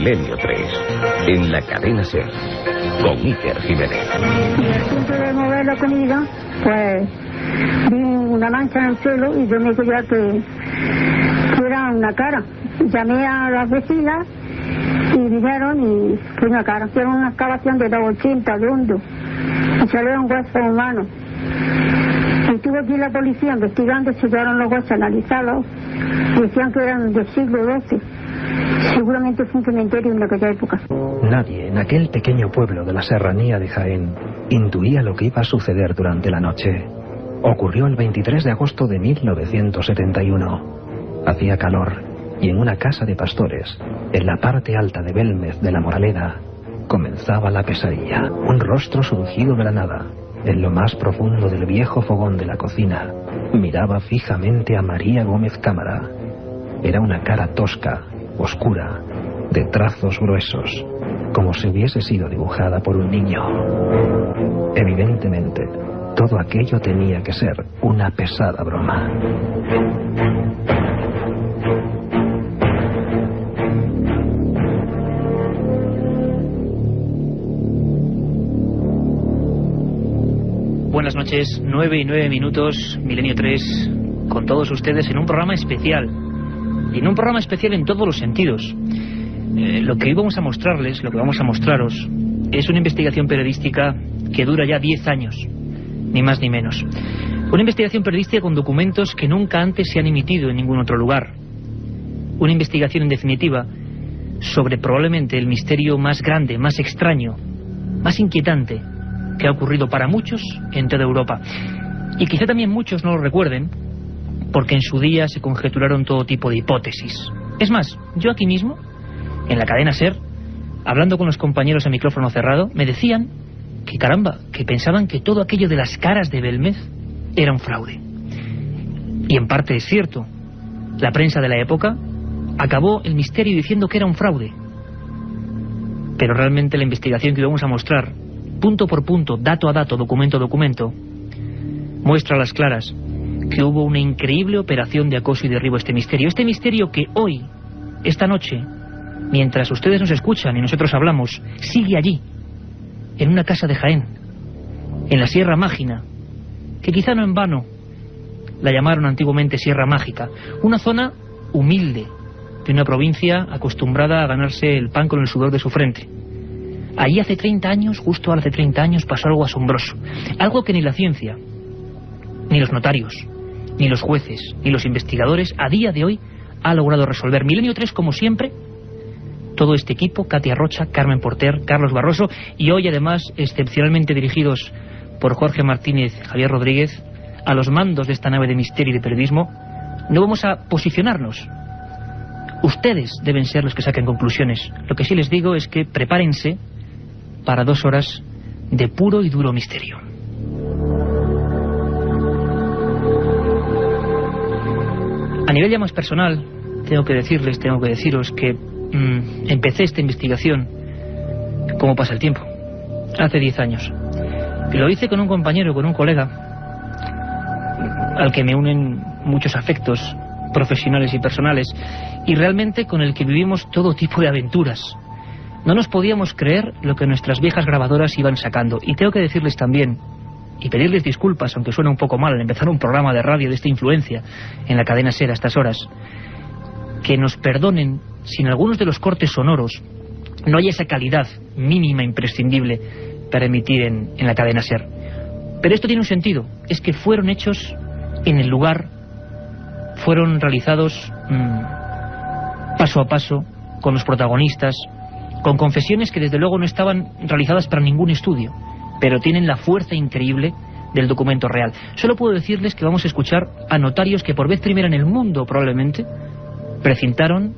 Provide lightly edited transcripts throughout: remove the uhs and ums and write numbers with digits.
Milenio 3, en la cadena SER, con Iker Jiménez. Y al punto de mover la comida, pues vi una mancha en el suelo y yo me creía que era una cara. Llamé a las vecinas y dijeron y fue una cara. Hicieron una excavación de 2,80 de hondo y salieron huesos humanos. Y estuvo aquí la policía investigando, se llevaron los huesos, analizados y decían que eran del siglo XII. Seguramente fue un cementerio en aquella época. Nadie en aquel pequeño pueblo de la serranía de Jaén intuía lo que iba a suceder durante la noche. Ocurrió el 23 de agosto de 1971. Hacía calor y en una casa de pastores, en la parte alta de Belmez de la Moraleda, comenzaba la pesadilla. Un rostro surgido de la nada, en lo más profundo del viejo fogón de la cocina, miraba fijamente a María Gómez Cámara. Era una cara tosca, oscura, de trazos gruesos, como si hubiese sido dibujada por un niño. Evidentemente, todo aquello tenía que ser una pesada broma. Buenas noches, 9:09, Milenio 3, con todos ustedes en un programa especial. Y en un programa especial en todos los sentidos. Lo que hoy vamos a mostrarles, lo que vamos a mostraros, es una investigación periodística que dura ya 10 años, ni más ni menos. Una investigación periodística con documentos que nunca antes se han emitido en ningún otro lugar. Una investigación, en definitiva, sobre probablemente el misterio más grande, más extraño, más inquietante que ha ocurrido para muchos en toda Europa. Y quizá también muchos no lo recuerden, porque en su día se conjeturaron todo tipo de hipótesis. Es más, yo aquí mismo, en la cadena SER, hablando con los compañeros a micrófono cerrado, me decían que caramba, que pensaban que todo aquello de las caras de Belmez era un fraude. Y en parte es cierto. La prensa de la época acabó el misterio diciendo que era un fraude. Pero realmente la investigación que vamos a mostrar, punto por punto, dato a dato, documento a documento, muestra a las claras que hubo una increíble operación de acoso y derribo a este misterio. Este misterio que hoy, esta noche, mientras ustedes nos escuchan y nosotros hablamos, sigue allí, en una casa de Jaén, en la Sierra Mágina, que quizá no en vano la llamaron antiguamente Sierra Mágica, una zona humilde de una provincia acostumbrada a ganarse el pan con el sudor de su frente. Allí hace 30 años, justo hace 30 años, pasó algo asombroso, algo que ni la ciencia, ni los notarios, ni los jueces, ni los investigadores a día de hoy ha logrado resolver. Milenio 3, como siempre, todo este equipo, Katia Rocha, Carmen Porter, Carlos Barroso, y hoy además excepcionalmente dirigidos por Jorge Martínez, Javier Rodríguez, a los mandos de esta nave de misterio y de periodismo, no vamos a posicionarnos. Ustedes deben ser los que saquen conclusiones. Lo que sí les digo es que prepárense para 2 horas de puro y duro misterio. A nivel ya más personal, tengo que deciros que empecé esta investigación como pasa el tiempo, hace 10 años. Lo hice con un compañero, con un colega, al que me unen muchos afectos profesionales y personales, y realmente con el que vivimos todo tipo de aventuras. No nos podíamos creer lo que nuestras viejas grabadoras iban sacando. Y tengo que decirles también, y pedirles disculpas, aunque suena un poco mal al empezar un programa de radio de esta influencia en la cadena SER a estas horas, que nos perdonen si en algunos de los cortes sonoros no hay esa calidad mínima imprescindible para emitir en la cadena SER. Pero esto tiene un sentido, es que fueron hechos en el lugar, fueron realizados paso a paso, con los protagonistas, con confesiones que desde luego no estaban realizadas para ningún estudio, pero tienen la fuerza increíble del documento real. Solo puedo decirles que vamos a escuchar a notarios que por vez primera en el mundo probablemente precintaron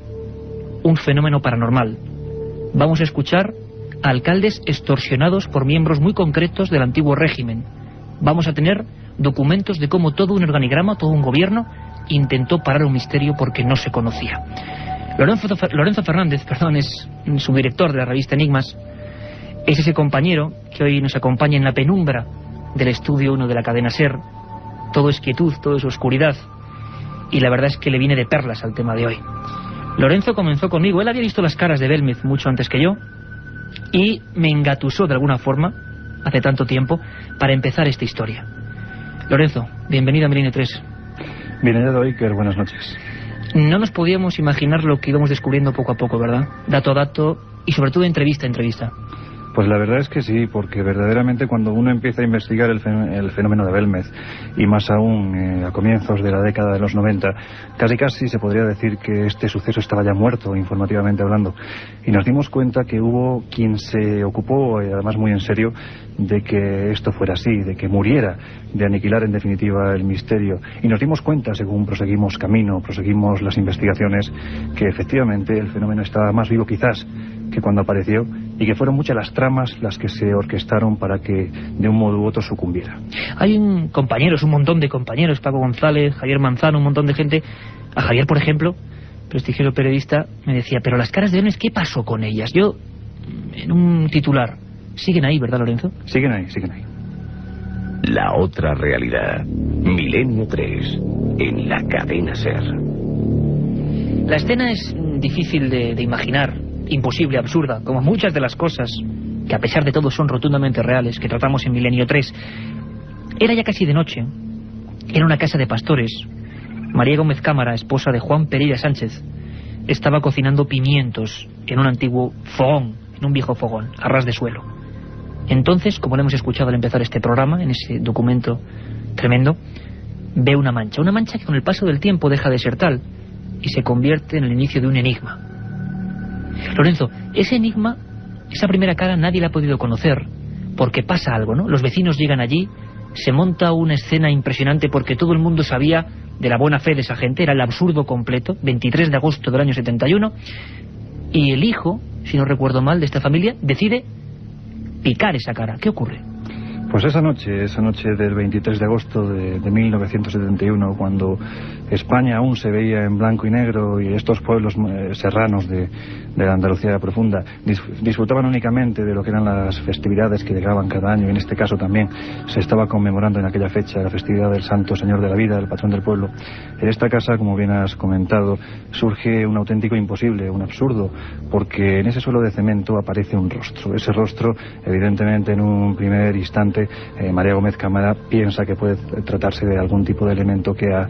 un fenómeno paranormal. Vamos a escuchar a alcaldes extorsionados por miembros muy concretos del antiguo régimen. Vamos a tener documentos de cómo todo un organigrama, todo un gobierno intentó parar un misterio porque no se conocía. Lorenzo Fernández, es subdirector de la revista Enigmas, es ese compañero que hoy nos acompaña en la penumbra del estudio 1 de la cadena SER. Todo es quietud, todo es oscuridad, y la verdad es que le viene de perlas al tema de hoy. Lorenzo comenzó conmigo. Él había visto las caras de Belmez mucho antes que yo y me engatusó de alguna forma, hace tanto tiempo, para empezar esta historia. Lorenzo, bienvenido a Milenio 3. Bien hallado, Iker, buenas noches. No nos podíamos imaginar lo que íbamos descubriendo poco a poco, ¿verdad? Dato a dato y sobre todo entrevista a entrevista. Pues la verdad es que sí, porque verdaderamente cuando uno empieza a investigar el fenómeno de Belmez, y más aún a comienzos de la década de los 90, casi se podría decir que este suceso estaba ya muerto, informativamente hablando. Y nos dimos cuenta que hubo quien se ocupó, además muy en serio, de que esto fuera así, de que muriera, de aniquilar en definitiva el misterio. Y nos dimos cuenta, según proseguimos camino, proseguimos las investigaciones, que efectivamente el fenómeno estaba más vivo quizás que cuando apareció, y que fueron muchas las tramas las que se orquestaron para que de un modo u otro sucumbiera. Hay un montón de compañeros, Paco González, Javier Manzano, un montón de gente. A Javier, por ejemplo, prestigioso periodista, me decía, pero las caras de Belmez, ¿qué pasó con ellas? Yo, en un titular, siguen ahí, ¿verdad, Lorenzo? Siguen ahí. La otra realidad. Milenio 3, en la cadena SER. La escena es difícil de imaginar, imposible, absurda, como muchas de las cosas que a pesar de todo son rotundamente reales, que tratamos en Milenio 3. Era ya casi de noche. Era una casa de pastores. María Gómez Cámara, esposa de Juan Pereira Sánchez, estaba cocinando pimientos en un antiguo fogón, en un viejo fogón, a ras de suelo. Entonces, como lo hemos escuchado al empezar este programa, en ese documento tremendo, ve una mancha que con el paso del tiempo deja de ser tal y se convierte en el inicio de un enigma. Lorenzo, ese enigma, esa primera cara nadie la ha podido conocer, porque pasa algo, ¿no? Los vecinos llegan allí, se monta una escena impresionante porque todo el mundo sabía de la buena fe de esa gente, era el absurdo completo, 23 de agosto del año 71, y el hijo, si no recuerdo mal, de esta familia, decide picar esa cara. ¿Qué ocurre? Pues esa noche del 23 de agosto de 1971, cuando España aún se veía en blanco y negro y estos pueblos serranos de la Andalucía profunda disfrutaban únicamente de lo que eran las festividades que llegaban cada año, y en este caso también se estaba conmemorando en aquella fecha la festividad del Santo Señor de la Vida, el patrón del pueblo. En esta casa, como bien has comentado, surge un auténtico imposible, un absurdo, porque en ese suelo de cemento aparece un rostro. Ese rostro, evidentemente, en un primer instante, María Gómez Cámara piensa que puede tratarse de algún tipo de elemento que ha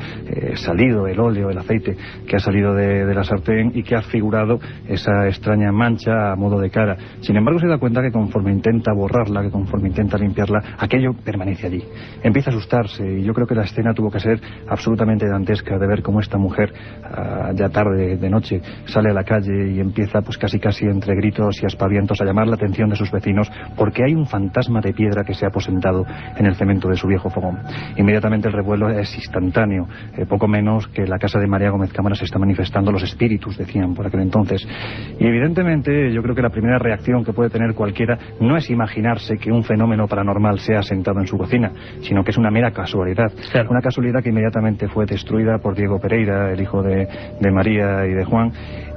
salido, el óleo, el aceite, que ha salido de la sartén y que ha figurado esa extraña mancha a modo de cara. Sin embargo, se da cuenta que conforme intenta borrarla, que conforme intenta limpiarla, aquello permanece allí. Empieza a asustarse, y yo creo que la escena tuvo que ser absolutamente dantesca, de ver cómo esta mujer, ya tarde de noche, sale a la calle y empieza pues casi entre gritos y aspavientos a llamar la atención de sus vecinos, porque hay un fantasma de piedra que se ha sentado en el cemento de su viejo fogón. Inmediatamente el revuelo es instantáneo, poco menos que la casa de María Gómez Cámara se está manifestando los espíritus, decían por aquel entonces. Y evidentemente yo creo que la primera reacción que puede tener cualquiera no es imaginarse que un fenómeno paranormal se ha sentado en su cocina, sino que es una mera casualidad. Claro. Una casualidad que inmediatamente fue destruida por Diego Pereira, el hijo de María y de Juan,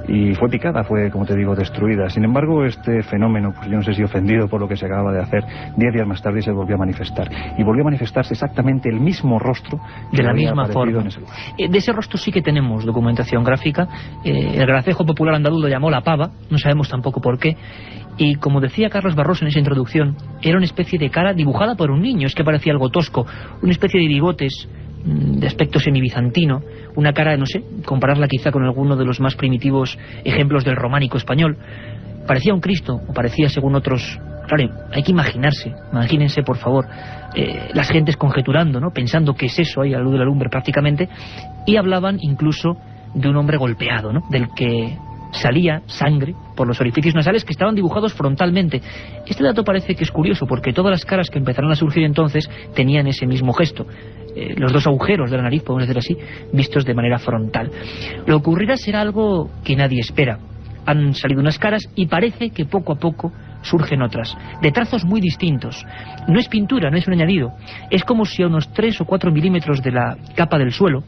y fue picada, fue, como te digo, destruida. Sin embargo, este fenómeno, pues yo no sé si ofendido por lo que se acababa de hacer, 10 días más tarde se volvió a manifestar. Y volvió a manifestarse exactamente el mismo rostro de la misma forma. De ese rostro sí que tenemos documentación gráfica. El gracejo popular andaluz lo llamó la pava, no sabemos tampoco por qué. Y como decía Carlos Barroso en esa introducción, era una especie de cara dibujada por un niño, es que parecía algo tosco, una especie de bigotes de aspecto semibizantino, una cara, no sé, compararla quizá con alguno de los más primitivos ejemplos del románico español. Parecía un Cristo, o parecía, según otros. Claro, hay que imagínense por favor, las gentes conjeturando, ¿no? Pensando qué es eso ahí a la luz de la lumbre prácticamente, y hablaban incluso de un hombre golpeado, ¿no? Del que salía sangre por los orificios nasales que estaban dibujados frontalmente. Este dato parece que es curioso porque todas las caras que empezaron a surgir entonces tenían ese mismo gesto. Los dos agujeros de la nariz, podemos decir así, vistos de manera frontal. Lo que ocurrirá será algo que nadie espera. Han salido unas caras y parece que poco a poco surgen otras, de trazos muy distintos. No es pintura, no es un añadido. Es como si a unos 3 o 4 milímetros de la capa del suelo,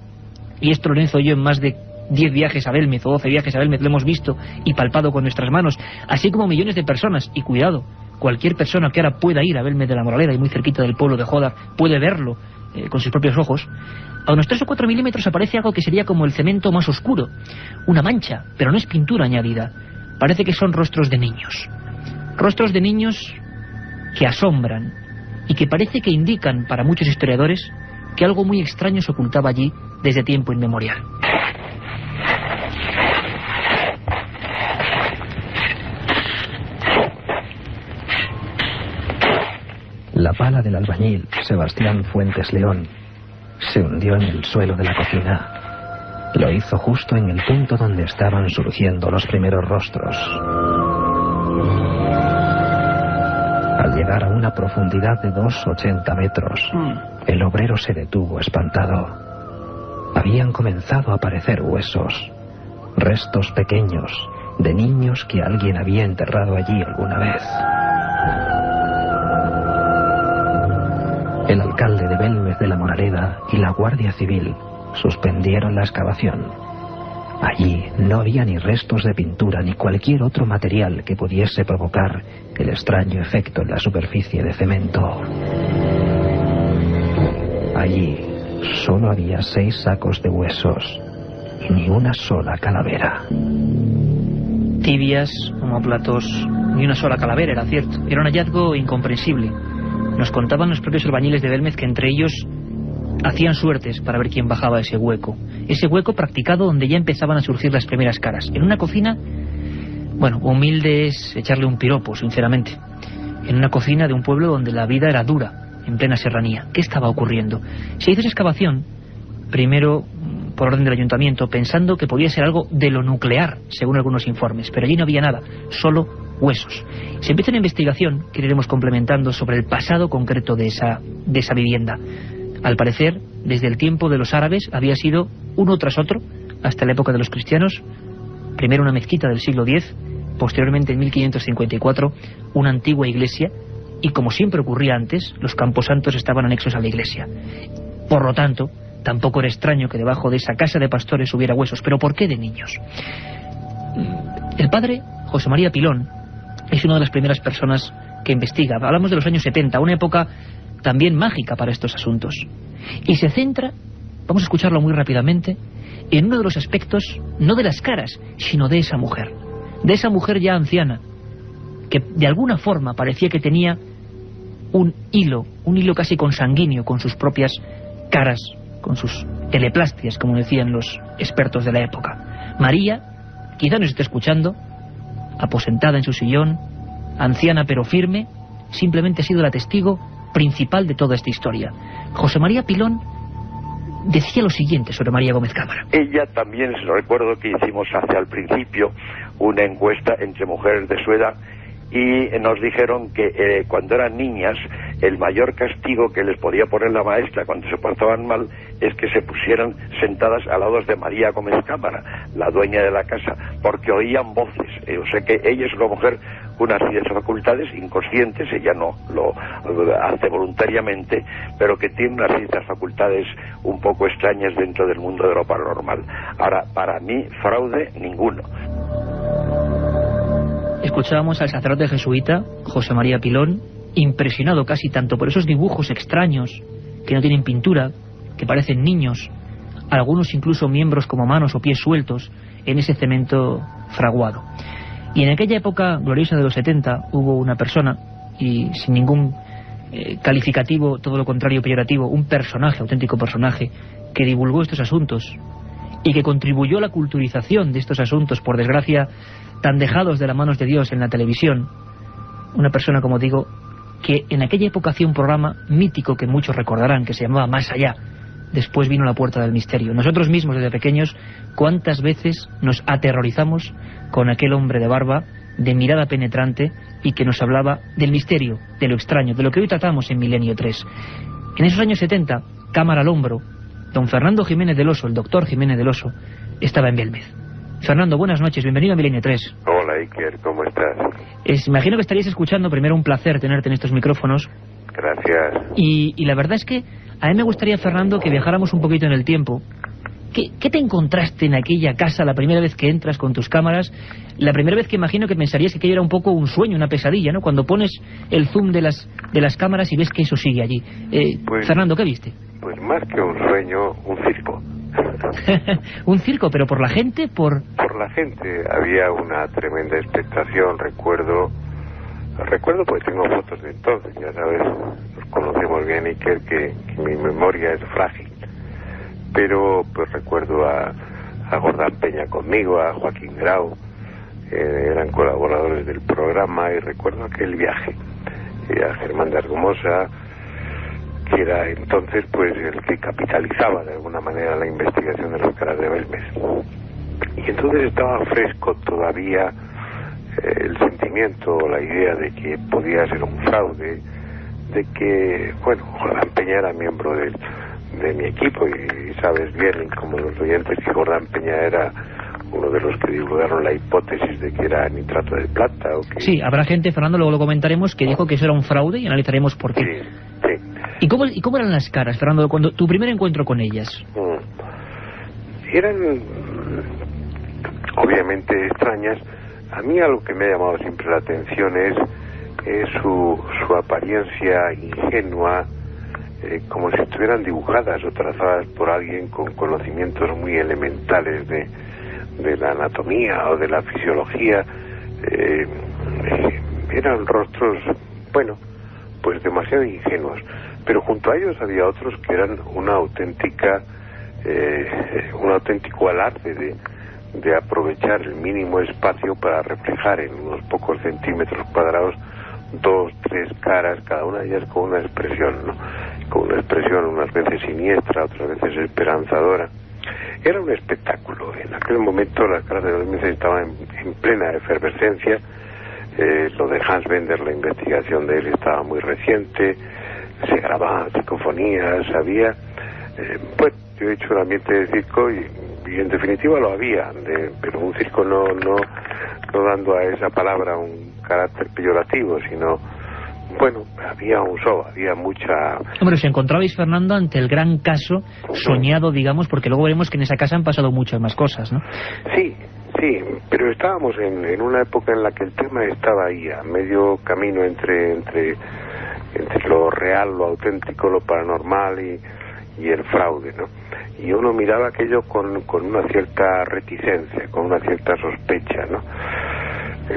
y esto Lorenzo y yo en más de 10 viajes a Belmez o 12 viajes a Belmez lo hemos visto y palpado con nuestras manos, así como millones de personas, y cuidado, cualquier persona que ahora pueda ir a Belmez de la Moraleda y muy cerquita del pueblo de Jódar puede verlo con sus propios ojos, a unos 3 o 4 milímetros aparece algo que sería como el cemento más oscuro, una mancha, pero no es pintura añadida. Parece que son rostros de niños que asombran y que parece que indican para muchos historiadores que algo muy extraño se ocultaba allí desde tiempo inmemorial. La pala del albañil Sebastián Fuentes León se hundió en el suelo de la cocina. Lo hizo justo en el punto donde estaban surgiendo los primeros rostros. Al llegar a una profundidad de 2,80 metros, el obrero se detuvo espantado. Habían comenzado a aparecer huesos, restos pequeños de niños que alguien había enterrado allí alguna vez. El alcalde de Belmez de la Moraleda y la Guardia Civil suspendieron la excavación. Allí no había ni restos de pintura ni cualquier otro material que pudiese provocar el extraño efecto en la superficie de cemento. Allí solo había 6 sacos de huesos y ni una sola calavera. Tibias, omóplatos, ni una sola calavera, era cierto. Era un hallazgo incomprensible. Nos contaban los propios albañiles de Belmez que entre ellos hacían suertes para ver quién bajaba ese hueco practicado donde ya empezaban a surgir las primeras caras. En una cocina, bueno, humilde es echarle un piropo, sinceramente. En una cocina de un pueblo donde la vida era dura, en plena serranía. ¿Qué estaba ocurriendo? Se hizo esa excavación, primero por orden del ayuntamiento, pensando que podía ser algo de lo nuclear, según algunos informes, pero allí no había nada, solo huesos. Se empieza una investigación que iremos complementando sobre el pasado concreto de esa vivienda. Al parecer, desde el tiempo de los árabes había sido uno tras otro, hasta la época de los cristianos, primero una mezquita del siglo X, posteriormente en 1554 una antigua iglesia, y como siempre ocurría antes, los camposantos estaban anexos a la iglesia. Por lo tanto, tampoco era extraño que debajo de esa casa de pastores hubiera huesos. ¿Pero por qué de niños? El padre José María Pilón es una de las primeras personas que investiga. Hablamos de los años 70, una época también mágica para estos asuntos. Y se centra, vamos a escucharlo muy rápidamente, en uno de los aspectos, no de las caras, sino de esa mujer ya anciana, que de alguna forma parecía que tenía un hilo casi consanguíneo con sus propias caras, con sus teleplastias, como decían los expertos de la época. María, quizá nos esté escuchando, aposentada en su sillón, anciana pero firme, simplemente ha sido la testigo principal de toda esta historia. José María Pilón decía lo siguiente sobre María Gómez Cámara. Ella también, recuerdo que hicimos hacia el principio una encuesta entre mujeres de su edad y nos dijeron que cuando eran niñas el mayor castigo que les podía poner la maestra cuando se portaban mal es que se pusieran sentadas al lado de María Gómez Cámara, la dueña de la casa, porque oían voces. O sea que ella es una mujer con unas ciertas facultades inconscientes, ella no lo hace voluntariamente, pero que tiene unas ciertas facultades un poco extrañas dentro del mundo de lo paranormal. Ahora, para mí, fraude ninguno. Escuchábamos al sacerdote jesuita José María Pilón, impresionado casi tanto por esos dibujos extraños que no tienen pintura, que parecen niños, algunos incluso miembros como manos o pies sueltos en ese cemento fraguado. Y en aquella época gloriosa de los 70 hubo una persona, y sin ningún calificativo, todo lo contrario peyorativo, un personaje, auténtico personaje, que divulgó estos asuntos y que contribuyó a la culturización de estos asuntos, por desgracia tan dejados de las manos de Dios en la televisión. Una persona, como digo, que en aquella época hacía un programa mítico que muchos recordarán, que se llamaba Más Allá. Después vino La Puerta del Misterio. Nosotros mismos desde pequeños, ¿cuántas veces nos aterrorizamos con aquel hombre de barba, de mirada penetrante, y que nos hablaba del misterio, de lo extraño, de lo que hoy tratamos en Milenio 3? En esos años 70, cámara al hombro, don Fernando Jiménez del Oso, el doctor Jiménez del Oso, estaba en Belmez. Fernando, buenas noches, bienvenido a Milenio 3. Hola Iker, ¿cómo estás? Imagino que estarías escuchando. Primero, un placer tenerte en estos micrófonos. Gracias. Y la verdad es que a mí me gustaría, Fernando, que viajáramos un poquito en el tiempo ¿Qué te encontraste en aquella casa la primera vez que entras con tus cámaras? La primera vez que imagino que pensarías que aquello era un poco un sueño, una pesadilla, ¿no? Cuando pones el zoom de las cámaras y ves que eso sigue allí. Fernando, ¿qué viste? Pues más que un sueño, un circo. Un circo, pero por la gente, Por la gente. Había una tremenda expectación, recuerdo porque tengo fotos de entonces, ya sabes, nos conocemos bien, Iker, que mi memoria es frágil. Pero pues recuerdo a Jordán Peña conmigo, a Joaquín Grau, eran colaboradores del programa, y recuerdo aquel viaje, y a Germán de Argumosa, que era entonces pues el que capitalizaba de alguna manera la investigación de las caras de Belmez. Y entonces estaba fresco todavía el sentimiento, la idea de que podía ser un fraude, de que, bueno, Jordán Peña era miembro de mi equipo, y sabes bien, como los oyentes, que Jordán Peña era uno de los que divulgaron la hipótesis de que era nitrato de plata. O que... Sí, habrá gente, Fernando, luego lo comentaremos, que dijo que eso era un fraude, y analizaremos por qué. Sí. ¿Y cómo eran las caras, Fernando, cuando tu primer encuentro con ellas? Eran obviamente extrañas. A mí algo que me ha llamado siempre la atención es su apariencia ingenua, como si estuvieran dibujadas o trazadas por alguien con conocimientos muy elementales de la anatomía o de la fisiología. Eran rostros, bueno, pues demasiado ingenuos, pero junto a ellos había otros que eran un auténtico alarde de aprovechar el mínimo espacio para reflejar en unos pocos centímetros cuadrados 2, 3 caras, cada una de ellas con una expresión, ¿no? Con una expresión unas veces siniestra, otras veces esperanzadora. Era un espectáculo. En aquel momento las caras de Belmez estaban en plena efervescencia. Lo de Hans Bender, la investigación de él estaba muy reciente, se grababan psicofonías, había... pues yo he hecho un ambiente de circo y en definitiva lo había, pero un circo no dando a esa palabra un carácter peyorativo, sino, bueno, había un show, había mucha... Hombre, os encontrabais, Fernando, ante el gran caso soñado, digamos, porque luego veremos que en esa casa han pasado muchas más cosas, ¿no? Sí, pero estábamos en una época en la que el tema estaba ahí, a medio camino entre lo real, lo auténtico, lo paranormal y el fraude, ¿no? Y uno miraba aquello con una cierta reticencia, con una cierta sospecha, ¿no?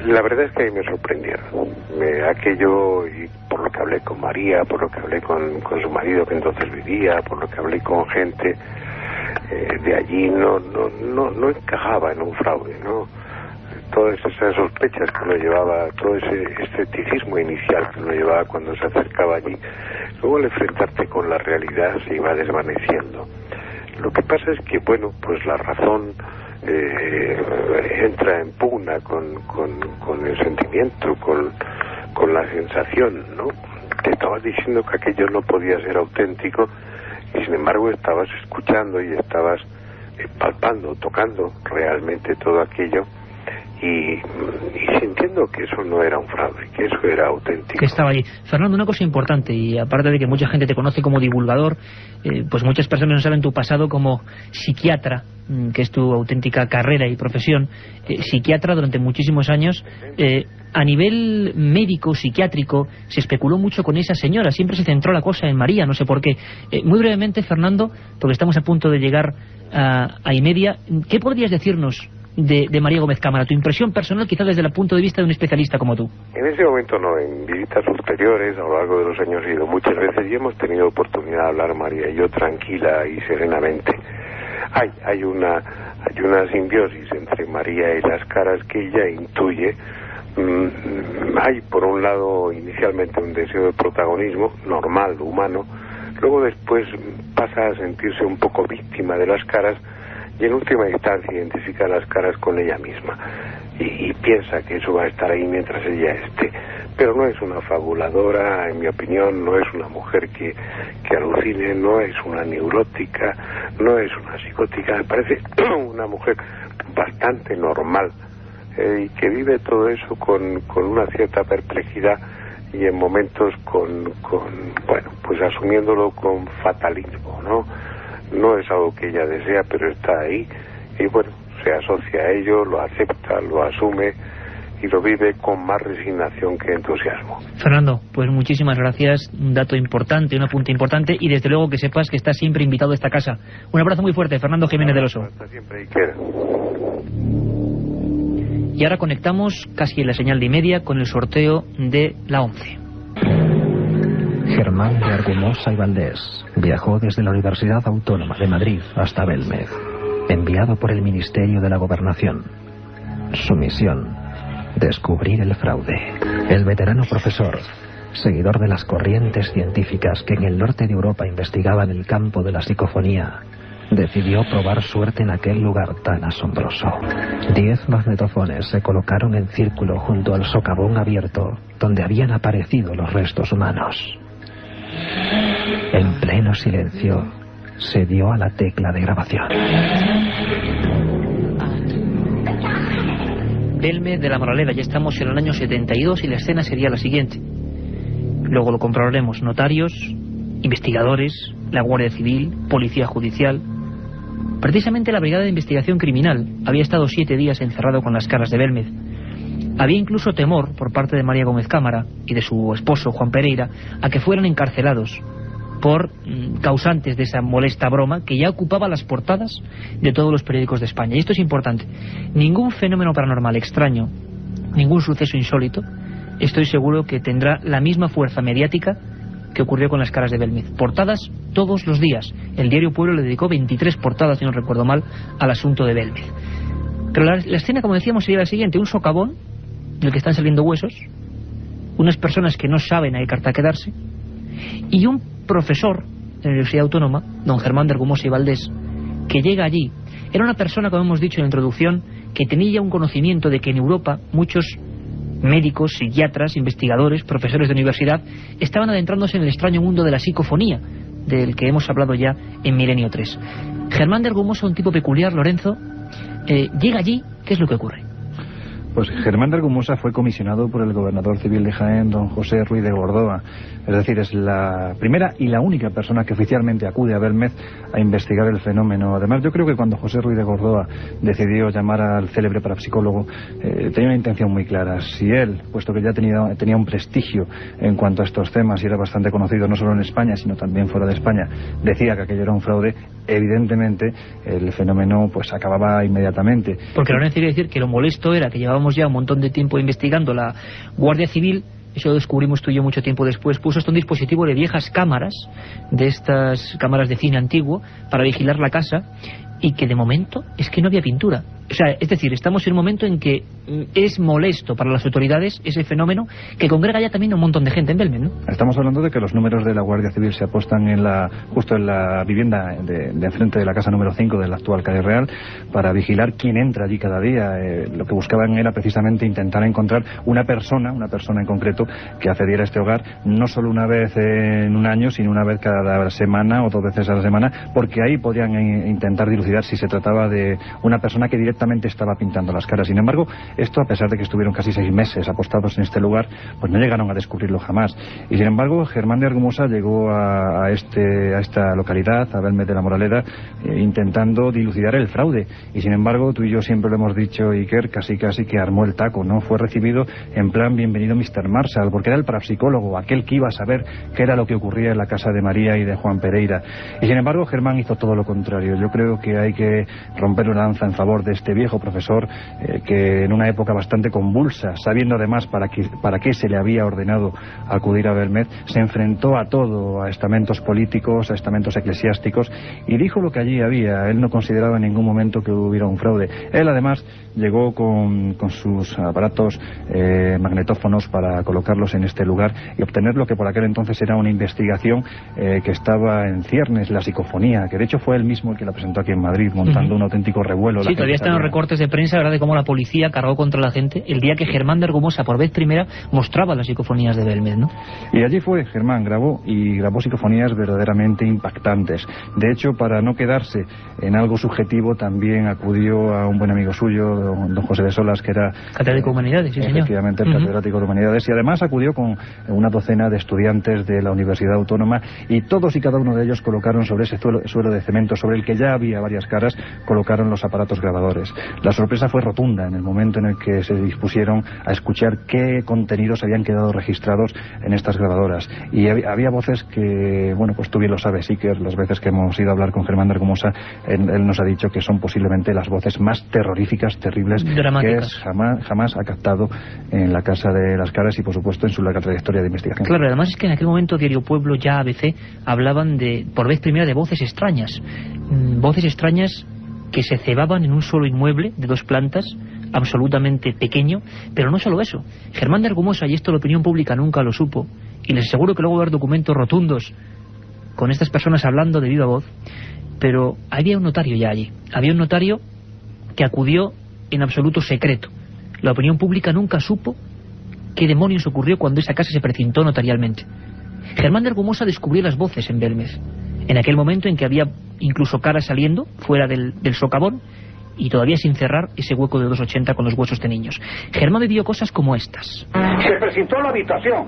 La verdad es que a mí me sorprendieron. Aquello, y por lo que hablé con María, por lo que hablé con su marido que entonces vivía, por lo que hablé con gente de allí, no encajaba en un fraude, ¿no? Todas esas sospechas que uno llevaba, todo ese escepticismo inicial que uno llevaba cuando se acercaba allí, luego al enfrentarte con la realidad se iba desvaneciendo. Lo que pasa es que, bueno, pues la razón entra en pugna con el sentimiento, con la sensación, ¿no? Te estabas diciendo que aquello no podía ser auténtico y sin embargo estabas escuchando y estabas palpando, tocando realmente todo aquello y sintiendo que eso no era un fraude, que eso era auténtico. Que estaba allí. Fernando, una cosa importante, y aparte de que mucha gente te conoce como divulgador, pues muchas personas no saben tu pasado como psiquiatra, que es tu auténtica carrera y profesión. Psiquiatra durante muchísimos años. A nivel médico, psiquiátrico, se especuló mucho con esa señora. Siempre se centró la cosa en María, no sé por qué. Muy brevemente, Fernando, porque estamos a punto de llegar a y media, ¿qué podrías decirnos de María Gómez Cámara? Tu impresión personal, quizás desde el punto de vista de un especialista como tú. En ese momento no, en visitas ulteriores, a lo largo de los años he ido muchas veces y hemos tenido oportunidad de hablar María y yo tranquila y serenamente. Hay una simbiosis entre María y las caras que ella intuye. Hay por un lado inicialmente un deseo de protagonismo normal, humano, luego después pasa a sentirse un poco víctima de las caras y en última instancia identifica las caras con ella misma y piensa que eso va a estar ahí mientras ella esté, pero no es una fabuladora, en mi opinión, no es una mujer que alucine, no es una neurótica, no es una psicótica, me parece una mujer bastante normal y que vive todo eso con una cierta perplejidad y en momentos bueno, pues asumiéndolo con fatalismo, ¿no? no es algo que ella desea, pero está ahí, y bueno, se asocia a ello, lo acepta, lo asume y lo vive con más resignación que entusiasmo. Fernando, pues muchísimas gracias, un dato importante, un apunte importante, y desde luego que sepas que estás siempre invitado a esta casa. Un abrazo muy fuerte, Fernando Jiménez del Oso. Hasta siempre, Iker. Y ahora conectamos, casi en la señal de media, con el sorteo de la 11. Germán de Argumosa y Valdés viajó desde la Universidad Autónoma de Madrid hasta Belmez, enviado por el Ministerio de la Gobernación. Su misión: descubrir el fraude. El veterano profesor, seguidor de las corrientes científicas que en el norte de Europa investigaban el campo de la psicofonía, decidió probar suerte en aquel lugar tan asombroso. 10 magnetofones se colocaron en círculo junto al socavón abierto donde habían aparecido los restos humanos. En pleno silencio se dio a la tecla de grabación. Belmez de la Moraleda, ya estamos en el año 72 y la escena sería la siguiente. Luego lo comprobaremos: notarios, investigadores, la Guardia Civil, Policía Judicial. Precisamente la Brigada de Investigación Criminal había estado 7 días encerrado con las caras de Belmez. Había incluso temor por parte de María Gómez Cámara y de su esposo Juan Pereira a que fueran encarcelados por causantes de esa molesta broma que ya ocupaba las portadas de todos los periódicos de España. Y esto es importante: ningún fenómeno paranormal extraño, ningún suceso insólito, estoy seguro que tendrá la misma fuerza mediática que ocurrió con las caras de Belmez. Portadas todos los días. El diario Pueblo le dedicó 23 portadas, si no recuerdo mal, al asunto de Belmez. Pero la escena, como decíamos, sería la siguiente: un socavón en el que están saliendo huesos, unas personas que no saben a qué carta quedarse, y un profesor de la Universidad Autónoma, don Germán de Argumosa y Valdés, que llega allí. Era una persona, como hemos dicho en la introducción, que tenía ya un conocimiento de que en Europa muchos médicos, psiquiatras, investigadores, profesores de universidad estaban adentrándose en el extraño mundo de la psicofonía, del que hemos hablado ya en Milenio 3. Germán de Argumosa, un tipo peculiar, Lorenzo, llega allí. ¿Qué es lo que ocurre? Pues Germán de Argumosa fue comisionado por el gobernador civil de Jaén, don José Ruiz de Gordoa. Es decir, es la primera y la única persona que oficialmente acude a Belmez a investigar el fenómeno. Además, yo creo que cuando José Ruiz de Gordoa decidió llamar al célebre parapsicólogo, tenía una intención muy clara. Si él, puesto que ya tenía un prestigio en cuanto a estos temas y era bastante conocido no solo en España, sino también fuera de España, decía que aquello era un fraude, evidentemente el fenómeno pues acababa inmediatamente. Porque Lorenzo quiere decir que lo molesto era que llevábamos ya un montón de tiempo investigando. La Guardia Civil, eso lo descubrimos tú y yo mucho tiempo después, puso esto un dispositivo de viejas cámaras, de estas cámaras de cine antiguo, para vigilar la casa, y que de momento es que no había pintura. O sea, es decir, estamos en un momento en que es molesto para las autoridades ese fenómeno que congrega ya también a un montón de gente en Belmez, ¿no? Estamos hablando de que los números de la Guardia Civil se apostan justo en la vivienda de enfrente de la casa número 5 del actual Calle Real para vigilar quién entra allí cada día. Lo que buscaban era precisamente intentar encontrar una persona en concreto que accediera a este hogar no solo una vez en un año, sino una vez cada semana o 2 veces a la semana, porque ahí podían intentar dilucidar si se trataba de una persona que directamente estaba pintando las caras. Sin embargo, esto, a pesar de que estuvieron casi 6 meses apostados en este lugar, pues no llegaron a descubrirlo jamás. Y sin embargo, Germán de Argumosa llegó a esta localidad, a Belmez de la Moraleda, intentando dilucidar el fraude. Y sin embargo, tú y yo siempre lo hemos dicho, Iker, casi que armó el taco, ¿no? Fue recibido en plan bienvenido Mr. Marshall, porque era el parapsicólogo, aquel que iba a saber qué era lo que ocurría en la casa de María y de Juan Pereira. Y sin embargo, Germán hizo todo lo contrario. Yo creo que hay que romper una lanza en favor de este viejo profesor que en una época bastante convulsa, sabiendo además para qué se le había ordenado acudir a Belmez, se enfrentó a todo, a estamentos políticos, a estamentos eclesiásticos, y dijo lo que allí había. Él no consideraba en ningún momento que hubiera un fraude. Él además llegó con sus aparatos magnetófonos para colocarlos en este lugar y obtener lo que por aquel entonces era una investigación que estaba en ciernes, la psicofonía, que de hecho fue él mismo el que la presentó aquí en Madrid, montando un auténtico revuelo. Sí, todavía está cuentan los recortes de prensa, ¿verdad?, de cómo la policía cargó contra la gente el día que Germán de Argumosa por vez primera mostraba las psicofonías de Belmez, ¿no? Y allí fue, Germán grabó psicofonías verdaderamente impactantes. De hecho, para no quedarse en algo subjetivo, también acudió a un buen amigo suyo, don José de Solas, que era catedrático de Humanidades, sí, señor. Efectivamente, el catedrático de Humanidades, y además acudió con una docena de estudiantes de la Universidad Autónoma, y todos y cada uno de ellos colocaron sobre ese suelo de cemento, sobre el que ya había varias caras, colocaron los aparatos grabadores. La sorpresa fue rotunda en el momento en el que se dispusieron a escuchar qué contenidos habían quedado registrados en estas grabadoras. Y había voces que, bueno, pues tú bien lo sabes, Iker, las veces que hemos ido a hablar con Germán de Argumosa, él nos ha dicho que son posiblemente las voces más terroríficas, terribles, dramáticas, que jamás ha captado en la Casa de las Caras y, por supuesto, en su larga trayectoria de investigación. Claro, además es que en aquel momento Diario Pueblo, ya ABC, hablaban por vez primera de voces extrañas que se cebaban en un solo inmueble de 2 plantas, absolutamente pequeño. Pero no solo eso, Germán de Argumosa, y esto la opinión pública nunca lo supo, y les aseguro que luego va a haber documentos rotundos con estas personas hablando de viva voz, pero había un notario ya allí, había un notario que acudió en absoluto secreto. La opinión pública nunca supo qué demonios ocurrió cuando esa casa se precintó notarialmente. Germán de Argumosa descubrió las voces en Belmez, en aquel momento en que había incluso caras saliendo fuera del socavón y todavía sin cerrar ese hueco de 2,80 con los huesos de niños. Germán vivió cosas como estas. Se precintó la habitación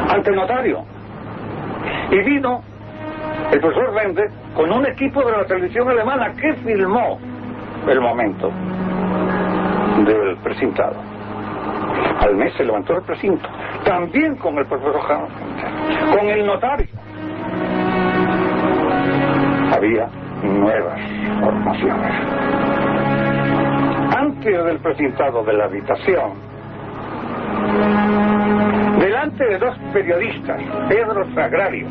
ante el notario y vino el profesor Bende con un equipo de la televisión alemana que filmó el momento del precintado. Al mes se levantó el precinto, también con el profesor Hans, con el notario. Había nuevas formaciones. Antes del precintado de la habitación, delante de 2 periodistas, Pedro Sagrario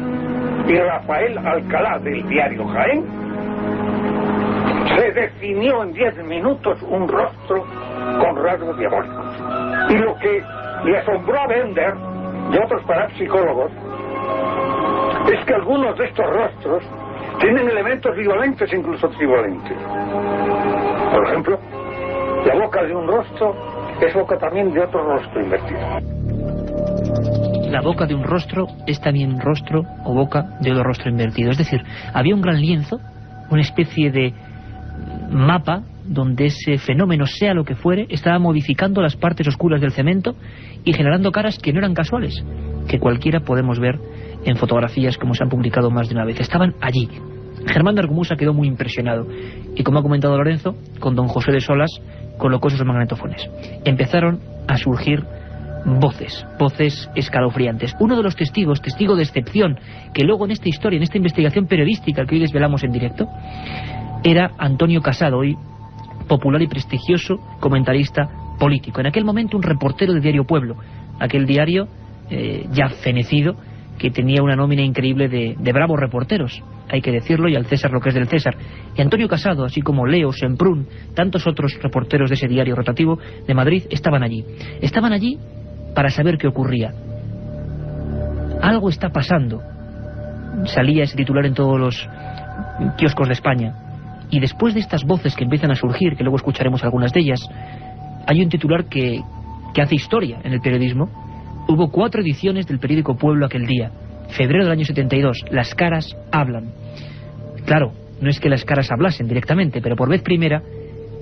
y Rafael Alcalá del diario Jaén, se definió en 10 minutos un rostro con rasgos diabólicos. Y lo que le asombró a Bender y otros parapsicólogos es que algunos de estos rostros tienen elementos bivalentes, incluso trivalentes. Por ejemplo, la boca de un rostro es boca también de otro rostro invertido. La boca de un rostro es también rostro o boca de otro rostro invertido. Es decir, había un gran lienzo, una especie de mapa donde ese fenómeno, sea lo que fuere, estaba modificando las partes oscuras del cemento y generando caras que no eran casuales, que cualquiera podemos ver en fotografías como se han publicado más de una vez. Estaban allí. Germán de Argumosa quedó muy impresionado y, como ha comentado Lorenzo, con don José de Solas colocó esos magnetofones. Empezaron a surgir voces escalofriantes. Uno de los testigos, testigo de excepción, que luego en esta historia, en esta investigación periodística que hoy desvelamos en directo, era Antonio Casado, hoy popular y prestigioso comentarista político. En aquel momento un reportero de Diario Pueblo, aquel diario ya fenecido, que tenía una nómina increíble de bravos reporteros, hay que decirlo, y al César lo que es del César. Y Antonio Casado, así como Leo, Semprún, tantos otros reporteros de ese diario rotativo de Madrid, estaban allí. Estaban allí para saber qué ocurría. Algo está pasando. Salía ese titular en todos los kioscos de España. Y después de estas voces que empiezan a surgir, que luego escucharemos algunas de ellas, hay un titular que hace historia en el periodismo. Hubo 4 ediciones del periódico Pueblo aquel día, febrero del año 72. Las caras hablan. Claro, no es que las caras hablasen directamente, pero por vez primera,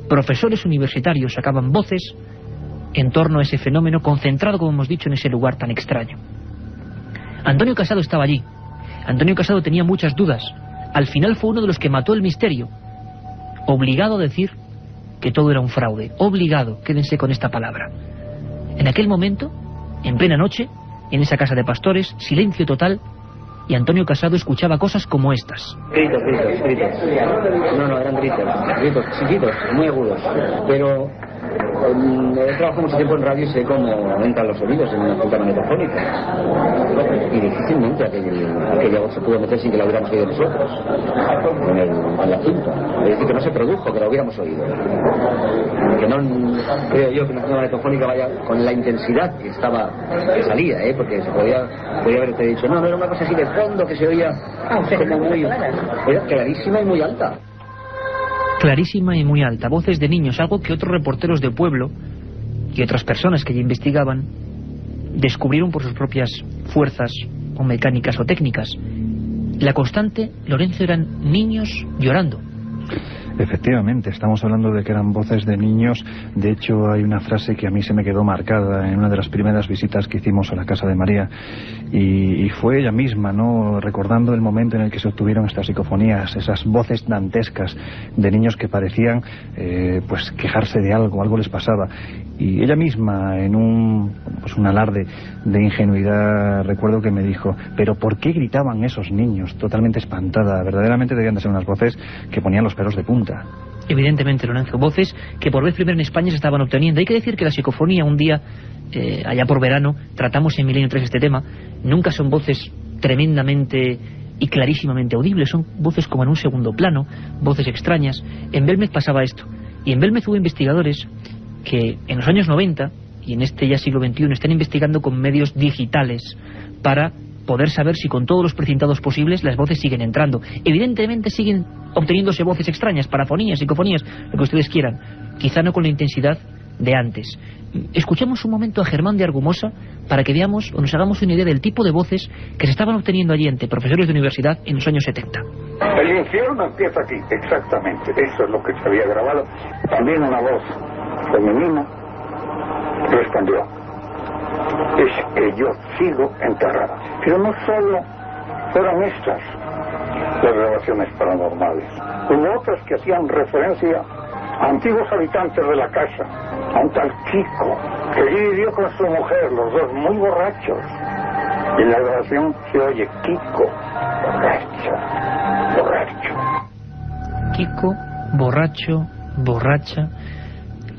profesores universitarios sacaban voces en torno a ese fenómeno concentrado, como hemos dicho, en ese lugar tan extraño. Antonio Casado estaba allí. Antonio Casado tenía muchas dudas. Al final fue uno de los que mató el misterio, obligado a decir que todo era un fraude. Obligado, quédense con esta palabra. En aquel momento, en plena noche, en esa casa de pastores, silencio total, y Antonio Casado escuchaba cosas como estas. Gritos. No, eran gritos chiquitos, muy agudos. Pero he trabajado mucho tiempo en radio y sé cómo entran los sonidos en una cinta magnetofónica. Y difícilmente aquella voz se pudo meter sin que la hubiéramos oído nosotros en la cinta. Es decir, que no se produjo, que la hubiéramos oído. Que no creo yo que una cinta magnetofónica vaya con la intensidad que salía, porque se podía haberte dicho, no era una cosa así de fondo que se oía como muy... Era clarísima y muy alta. clarísima y muy alta, voces de niños, algo que otros reporteros de pueblo y otras personas que allí investigaban descubrieron por sus propias fuerzas o mecánicas o técnicas. La constante, Lorenzo, eran niños llorando. Efectivamente, estamos hablando de que eran voces de niños. De hecho, hay una frase que a mí se me quedó marcada en una de las primeras visitas que hicimos a la casa de María, y fue ella misma, ¿no?, recordando el momento en el que se obtuvieron estas psicofonías, esas voces dantescas de niños que parecían pues quejarse de algo les pasaba. Y ella misma, en un alarde de ingenuidad, recuerdo que me dijo: ¿pero por qué gritaban esos niños? Totalmente espantada. Verdaderamente debían de ser unas voces que ponían los pelos de punta. Evidentemente, Lorenzo, voces que por vez primera en España se estaban obteniendo. Hay que decir que la psicofonía, un día, allá por verano, tratamos en Milenio 3 este tema. Nunca son voces tremendamente y clarísimamente audibles, son voces como en un segundo plano, voces extrañas. En Belmez pasaba esto, y en Belmez hubo investigadores que en los años 90 y en este ya siglo XXI están investigando con medios digitales para poder saber si con todos los precintados posibles las voces siguen entrando. Evidentemente siguen obteniéndose voces extrañas, parafonías, psicofonías, lo que ustedes quieran, quizá no con la intensidad de antes. Escuchemos un momento a Germán de Argumosa para que veamos o nos hagamos una idea del tipo de voces que se estaban obteniendo allí entre profesores de universidad en los años 70. El infierno empieza aquí, exactamente, eso es lo que se había grabado. También una voz femenina respondió: es que yo sigo enterrada. Pero no solo fueron estas las grabaciones paranormales, hubo otras que hacían referencia a antiguos habitantes de la casa, a un tal Kiko que allí vivió con su mujer, los dos muy borrachos. Y en la grabación se oye: Kiko, borracho. Kiko, borracho, borracha.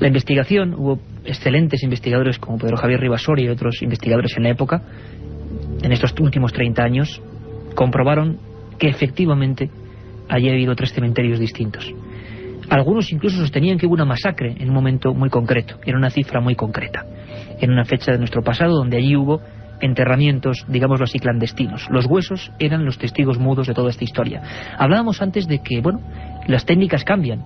La investigación, hubo excelentes investigadores como Pedro Javier Rivasori y otros investigadores en la época, en estos últimos 30 años, comprobaron que efectivamente allí ha habido 3 cementerios distintos. Algunos incluso sostenían que hubo una masacre en un momento muy concreto, en una cifra muy concreta, en una fecha de nuestro pasado donde allí hubo enterramientos, digámoslo así, clandestinos. Los huesos eran los testigos mudos de toda esta historia. Hablábamos antes de que, bueno, las técnicas cambian,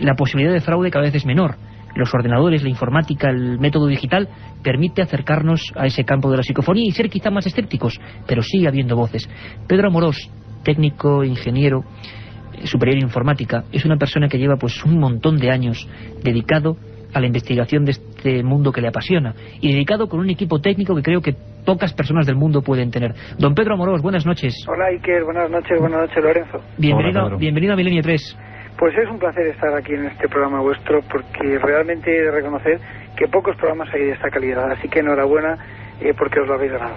la posibilidad de fraude cada vez es menor. Los ordenadores, la informática, el método digital permite acercarnos a ese campo de la psicofonía y ser quizá más escépticos, pero sigue habiendo voces. Pedro Amorós, técnico, ingeniero, superior en informática, es una persona que lleva pues un montón de años dedicado a la investigación de este mundo que le apasiona y dedicado con un equipo técnico que creo que pocas personas del mundo pueden tener. Don Pedro Amorós, buenas noches. Hola Iker, buenas noches Lorenzo. Bienvenido, hola, bienvenido a Milenio 3. Pues es un placer estar aquí en este programa vuestro, porque realmente he de reconocer que pocos programas hay de esta calidad, así que enhorabuena porque os lo habéis ganado.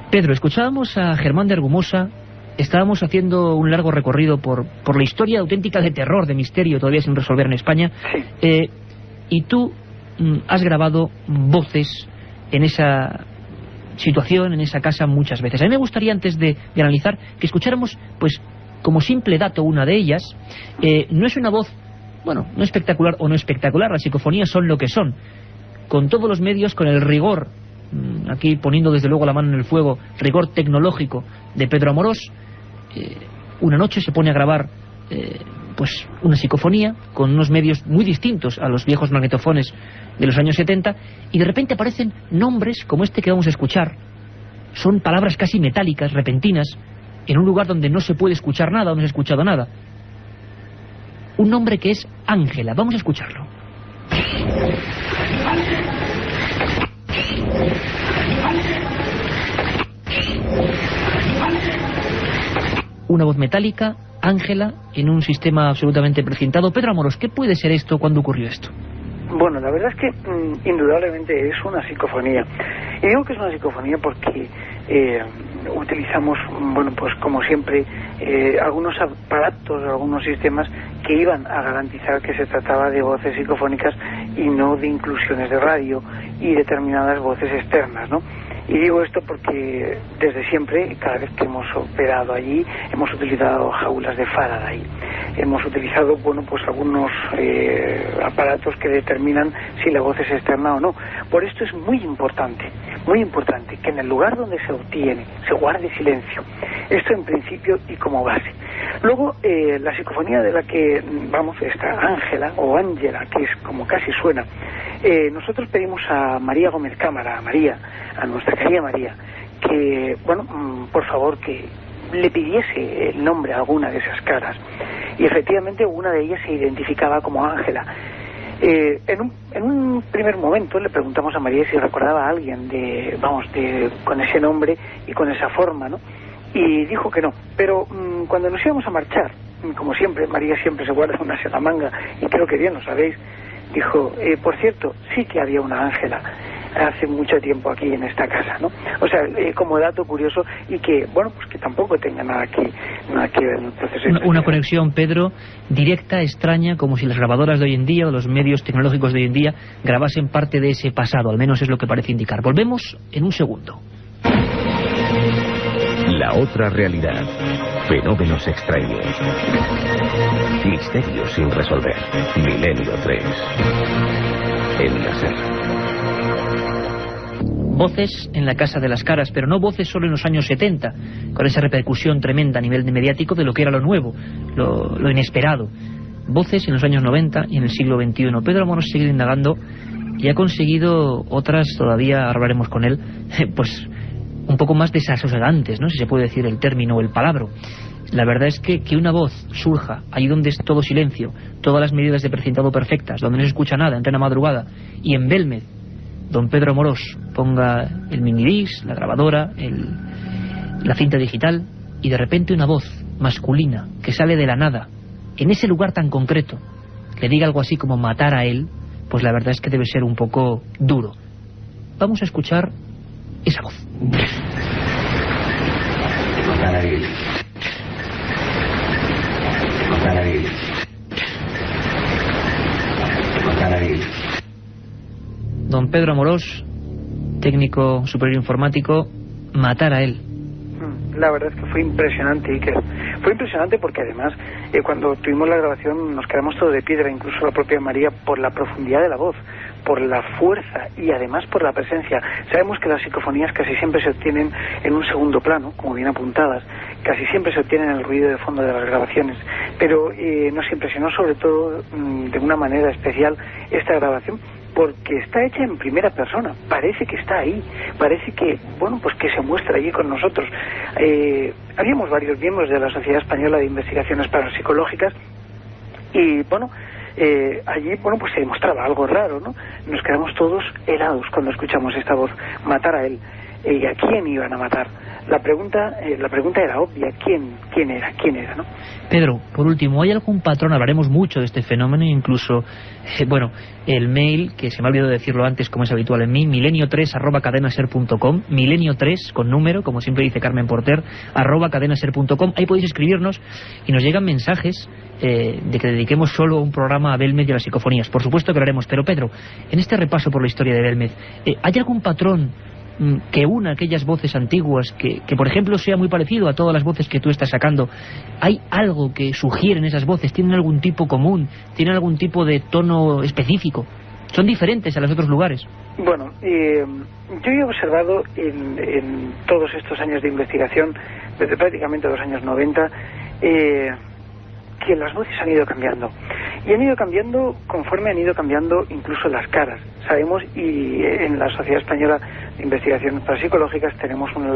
Pedro, escuchábamos a Germán de Argumosa, estábamos haciendo un largo recorrido por la historia auténtica de terror, de misterio todavía sin resolver en España, sí. Y tú has grabado voces en esa situación, en esa casa muchas veces. A mí me gustaría, antes de analizar, que escucháramos, pues, como simple dato, una de ellas. No es una voz, bueno, no espectacular o no espectacular, las psicofonías son lo que son, con todos los medios, con el rigor, aquí poniendo desde luego la mano en el fuego, rigor tecnológico de Pedro Amorós. Una noche se pone a grabar pues una psicofonía con unos medios muy distintos a los viejos magnetofones de los años 70, y de repente aparecen nombres como este que vamos a escuchar. Son palabras casi metálicas, repentinas, en un lugar donde no se puede escuchar nada o no se ha escuchado nada. Un nombre que es Ángela. Vamos a escucharlo. Una voz metálica, Ángela, en un sistema absolutamente precintado. Pedro Amorós, ¿qué puede ser esto? ¿Cuándo ocurrió esto? Bueno, la verdad es que indudablemente es una psicofonía. Y digo que es una psicofonía porque utilizamos, bueno, pues como siempre, algunos aparatos, algunos sistemas que iban a garantizar que se trataba de voces psicofónicas y no de inclusiones de radio y determinadas voces externas, ¿no? Y digo esto porque desde siempre, cada vez que hemos operado allí, hemos utilizado jaulas de Faraday. Hemos utilizado, bueno, pues algunos aparatos que determinan si la voz es externa o no. Por esto es muy importante que en el lugar donde se obtiene se guarde silencio. Esto en principio y como base. Luego, la psicofonía de la que vamos, esta Ángela o Ángela, que es como casi suena, nosotros pedimos a María Gómez Cámara, a nuestra querida María, que, bueno, por favor, que le pidiese el nombre a alguna de esas caras. Y efectivamente una de ellas se identificaba como Ángela. En un primer momento le preguntamos a María si recordaba a alguien con ese nombre y con esa forma, ¿no? Y dijo que no, pero cuando nos íbamos a marchar, como siempre, María siempre se guarda una en la manga, y creo que bien lo sabéis, dijo, por cierto, sí que había una Ángela hace mucho tiempo aquí en esta casa, ¿no? O sea, como dato curioso, y que, bueno, pues que tampoco tenga nada que ver en el proceso. Una conexión, Pedro, directa, extraña, como si las grabadoras de hoy en día o los medios tecnológicos de hoy en día grabasen parte de ese pasado, al menos es lo que parece indicar. Volvemos en un segundo. La otra realidad. Fenómenos extraños. Misterios sin resolver. Milenio 3. En la SER. Voces en la Casa de las Caras, pero no voces solo en los años 70, con esa repercusión tremenda a nivel mediático de lo que era lo nuevo, lo inesperado. Voces en los años 90 y en el siglo XXI. Pedro Amorós sigue indagando y ha conseguido otras, todavía hablaremos con él, pues un poco más desasosegantes, ¿no? Si se puede decir el término o el palabra. La verdad es que una voz surja ahí donde es todo silencio, todas las medidas de precintado perfectas, donde no se escucha nada en plena madrugada, y en Belmed don Pedro Amorós ponga el minidisc, la grabadora, la cinta digital, y de repente una voz masculina que sale de la nada, en ese lugar tan concreto, le diga algo así como matar a él, pues la verdad es que debe ser un poco duro. Vamos a escuchar esa voz. Matar a él. Matar a él. Matar a él. Don Pedro Amorós, técnico superior informático, matar a él. La verdad es que fue impresionante, Iker. Fue impresionante porque además cuando tuvimos la grabación nos quedamos todo de piedra, incluso la propia María, por la profundidad de la voz, por la fuerza y además por la presencia. Sabemos que las psicofonías casi siempre se obtienen en un segundo plano, como bien apuntadas, casi siempre se obtienen en el ruido de fondo de las grabaciones, pero nos impresionó sobre todo de una manera especial esta grabación, porque está hecha en primera persona, parece que está ahí, parece que, bueno, pues que se muestra allí con nosotros. Habíamos varios miembros de la Sociedad Española de Investigaciones Parapsicológicas y, bueno, allí, bueno, pues se demostraba algo raro, ¿no? Nos quedamos todos helados cuando escuchamos esta voz, matar a él. ¿Y a quién iban a matar? La pregunta era obvia, ¿quién era, ¿no? Pedro, por último, ¿hay algún patrón? Hablaremos mucho de este fenómeno, incluso, bueno, el mail, que se me ha olvidado decirlo antes, como es habitual en mí, milenio3@cadenaser.com, milenio3 con número, como siempre dice Carmen Porter, @cadenaser.com. Ahí podéis escribirnos y nos llegan mensajes de que dediquemos solo un programa a Belmed y a las psicofonías. Por supuesto que lo haremos, pero Pedro, en este repaso por la historia de Belmed, ¿hay algún patrón que una aquellas voces antiguas, que por ejemplo sea muy parecido a todas las voces que tú estás sacando? ¿Hay algo que sugieren esas voces? ¿Tienen algún tipo común? ¿Tienen algún tipo de tono específico? ¿Son diferentes a los otros lugares? Bueno, yo he observado en todos estos años de investigación, desde prácticamente los años 90, que las voces han ido cambiando. Y han ido cambiando conforme han ido cambiando incluso las caras. Sabemos, y en la Sociedad Española de Investigaciones Parapsicológicas tenemos una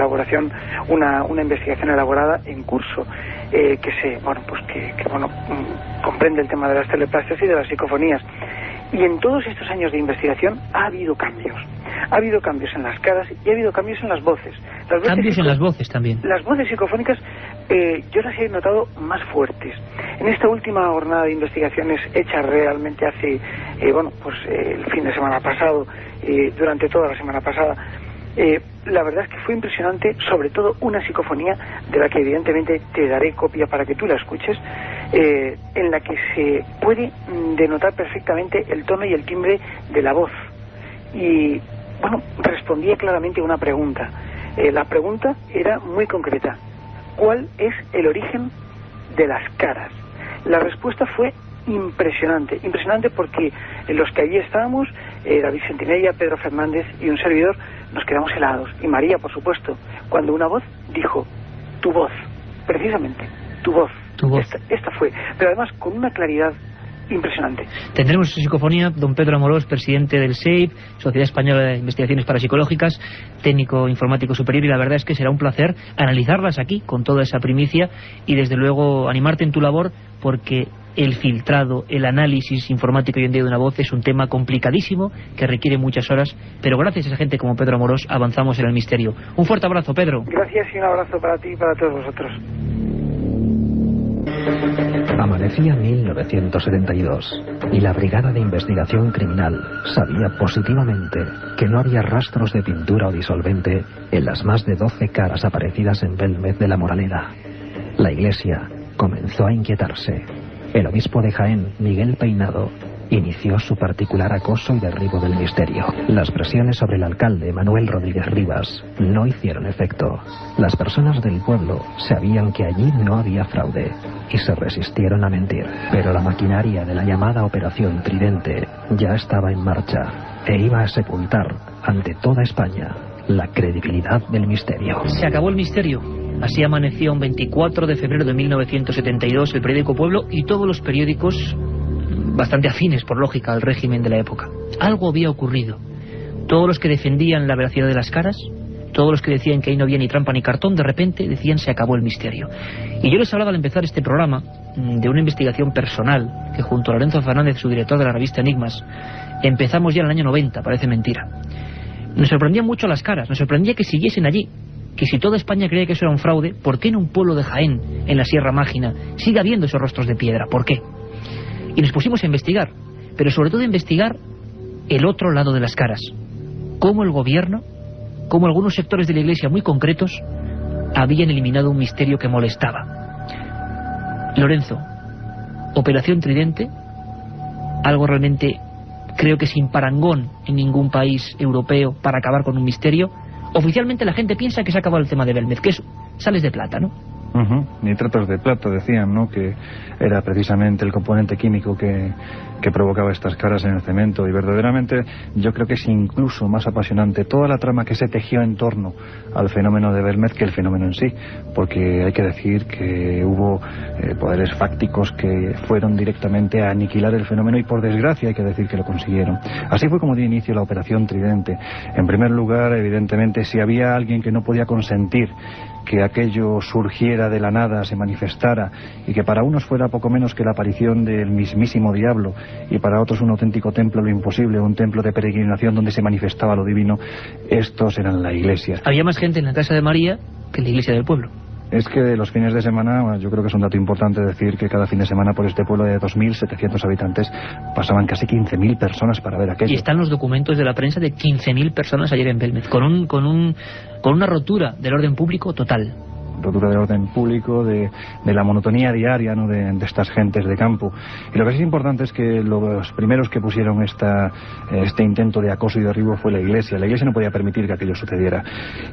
investigación elaborada en curso que comprende el tema de las teleplasias y de las psicofonías. Y en todos estos años de investigación ha habido cambios. Ha habido cambios en las caras y ha habido cambios en las voces. Cambios en las voces también. Las voces psicofónicas yo las he notado más fuertes. En esta última jornada de investigaciones hecha realmente hace, el fin de semana pasado, durante toda la semana pasada, la verdad es que fue impresionante, sobre todo una psicofonía de la que evidentemente te daré copia para que tú la escuches, en la que se puede denotar perfectamente el tono y el timbre de la voz. Y bueno, respondía claramente a una pregunta. La pregunta era muy concreta: ¿cuál es el origen de las caras? La respuesta fue impresionante porque los que allí estábamos, David Sentinella, Pedro Fernández y un servidor, nos quedamos helados, y María, por supuesto, cuando una voz dijo: tu voz, precisamente, tu voz. Tu voz. Esta fue, pero además con una claridad impresionante. Tendremos su psicofonía don Pedro Amorós, presidente del SEIP, Sociedad Española de Investigaciones Parapsicológicas, técnico informático superior, y la verdad es que será un placer analizarlas aquí con toda esa primicia y desde luego animarte en tu labor, porque el filtrado, el análisis informático hoy en día de una voz es un tema complicadísimo que requiere muchas horas, pero gracias a esa gente como Pedro Amorós avanzamos en el misterio. Un fuerte abrazo, Pedro. Gracias y un abrazo para ti y para todos vosotros. Amanecía 1972 y la Brigada de Investigación Criminal sabía positivamente que no había rastros de pintura o disolvente en las más de 12 caras aparecidas en Belmez de la Moraleda. La Iglesia comenzó a inquietarse. El obispo de Jaén, Miguel Peinado, inició su particular acoso y derribo del misterio. Las presiones sobre el alcalde, Manuel Rodríguez Rivas, no hicieron efecto. Las personas del pueblo sabían que allí no había fraude y se resistieron a mentir. Pero la maquinaria de la llamada Operación Tridente ya estaba en marcha e iba a sepultar ante toda España la credibilidad del misterio. Se acabó el misterio. Así amaneció un 24 de febrero de 1972 el periódico Pueblo y todos los periódicos bastante afines, por lógica, al régimen de la época. Algo había ocurrido. Todos los que defendían la veracidad de las caras, todos los que decían que ahí no había ni trampa ni cartón, de repente decían se acabó el misterio. Y yo les hablaba al empezar este programa de una investigación personal que junto a Lorenzo Fernández, su director de la revista Enigmas, empezamos ya en el año 90, parece mentira. Nos sorprendían mucho las caras, nos sorprendía que siguiesen allí, que si toda España creía que eso era un fraude, ¿por qué en un pueblo de Jaén, en la Sierra Mágina, sigue habiendo esos rostros de piedra? ¿Por qué? Y nos pusimos a investigar, pero sobre todo a investigar el otro lado de las caras. Cómo el gobierno, cómo algunos sectores de la Iglesia muy concretos habían eliminado un misterio que molestaba. Lorenzo, Operación Tridente, algo realmente creo que sin parangón en ningún país europeo para acabar con un misterio. Oficialmente la gente piensa que se ha acabado el tema de Belmez, que es sales de plata, ¿no? Nitratos de plata, decían, ¿no? Que era precisamente el componente químico que provocaba estas caras en el cemento. Y verdaderamente yo creo que es incluso más apasionante toda la trama que se tejió en torno al fenómeno de Belmez que el fenómeno en sí, porque hay que decir que hubo poderes fácticos que fueron directamente a aniquilar el fenómeno y por desgracia hay que decir que lo consiguieron. Así fue como dio inicio la Operación Tridente. En primer lugar, evidentemente, si había alguien que no podía consentir que aquello surgiera de la nada, se manifestara, y que para unos fuera poco menos que la aparición del mismísimo diablo, y para otros un auténtico templo lo imposible, un templo de peregrinación donde se manifestaba lo divino, estos eran la Iglesia. Había más gente en la casa de María que en la iglesia del pueblo. Es que los fines de semana, yo creo que es un dato importante decir que cada fin de semana por este pueblo de 2.700 habitantes pasaban casi 15.000 personas para ver aquello. Y están los documentos de la prensa de 15.000 personas ayer en Belmez, con una rotura del orden público total. Rotura del orden público, de la monotonía diaria, ¿no? de estas gentes de campo. Y lo que sí es importante es que los primeros que pusieron este intento de acoso y derribo fue la Iglesia. La Iglesia no podía permitir que aquello sucediera.